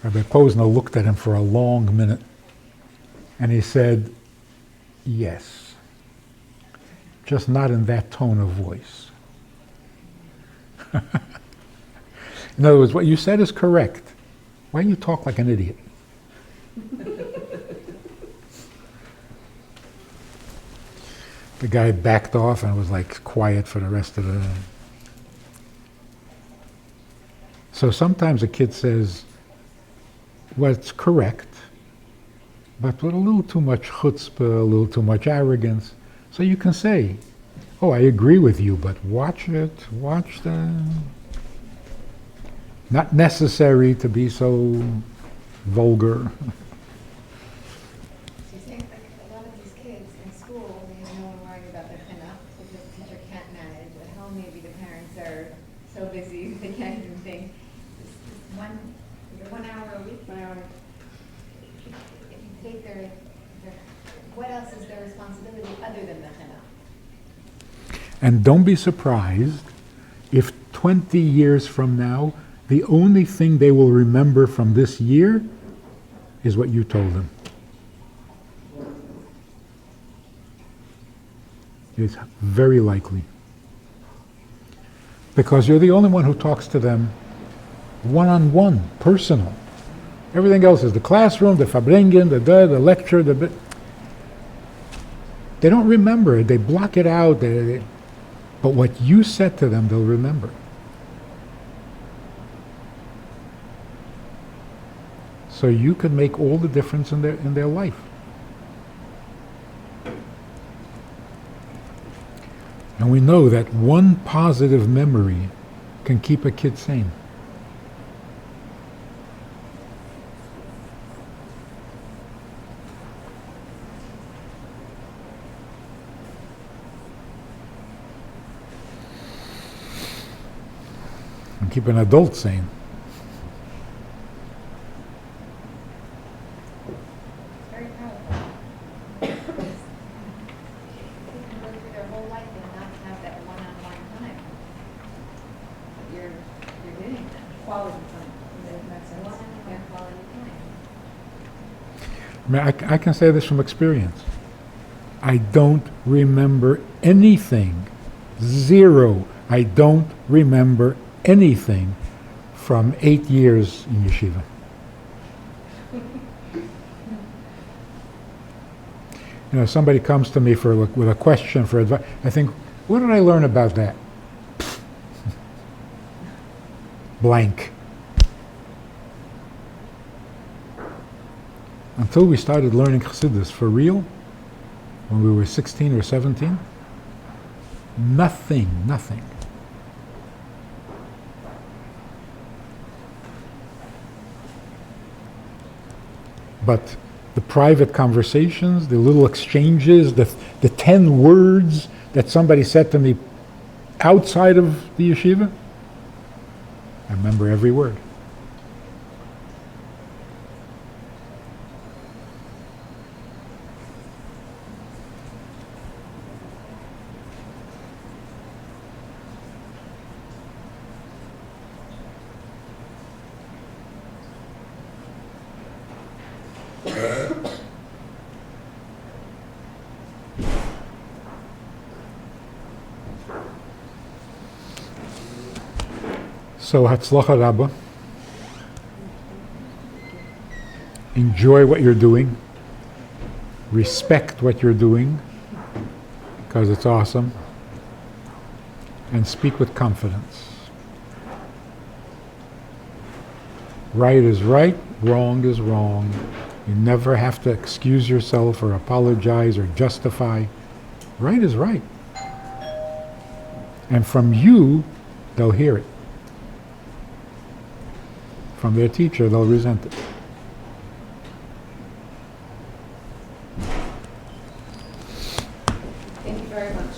Rabbi Posner looked at him for a long minute and he said, yes, just not in that tone of voice. In other words, what you said is correct. Why do you talk like an idiot? The guy backed off and was quiet for the rest of the... So sometimes a kid says what's correct, but with a little too much chutzpah, a little too much arrogance. So you can say, oh, I agree with you, but watch the... Not necessary to be so vulgar. So you think a lot of these kids in school, they have no one worrying about their chinuch because the teacher can't manage. At home, maybe the parents are so busy they can't even think. This 1 hour a week, 1 hour. If you take their, what else is their responsibility other than the chinuch? And don't be surprised if 20 years from now, the only thing they will remember from this year is what you told them. It's very likely. Because you're the only one who talks to them one-on-one, personal. Everything else is the classroom, the fabringen, the lecture, they don't remember it, they block it out, but what you said to them, they'll remember. So you can make all the difference in their life. And we know that one positive memory can keep a kid sane. keep an adult sane. It's very powerful. People can go through their whole life and not have that one-on-one time. But you're getting that. Quality time, in that sense. One-on-one quality time. I mean, I can say this from experience. I don't remember anything. Zero. I don't remember anything from 8 years in yeshiva. You know, somebody comes to me with a question for advice. I think, what did I learn about that? Blank. Until we started learning Chassidus for real, when we were 16 or 17, nothing. But the private conversations, the little exchanges, the 10 words that somebody said to me outside of the yeshiva, I remember every word. So, Hatzlacha Rabbah. Enjoy what you're doing. Respect what you're doing, because it's awesome. And speak with confidence. Right is right, wrong is wrong. You never have to excuse yourself or apologize or justify. Right is right. And from you, they'll hear it. From their teacher, they'll resent it. Thank you very much.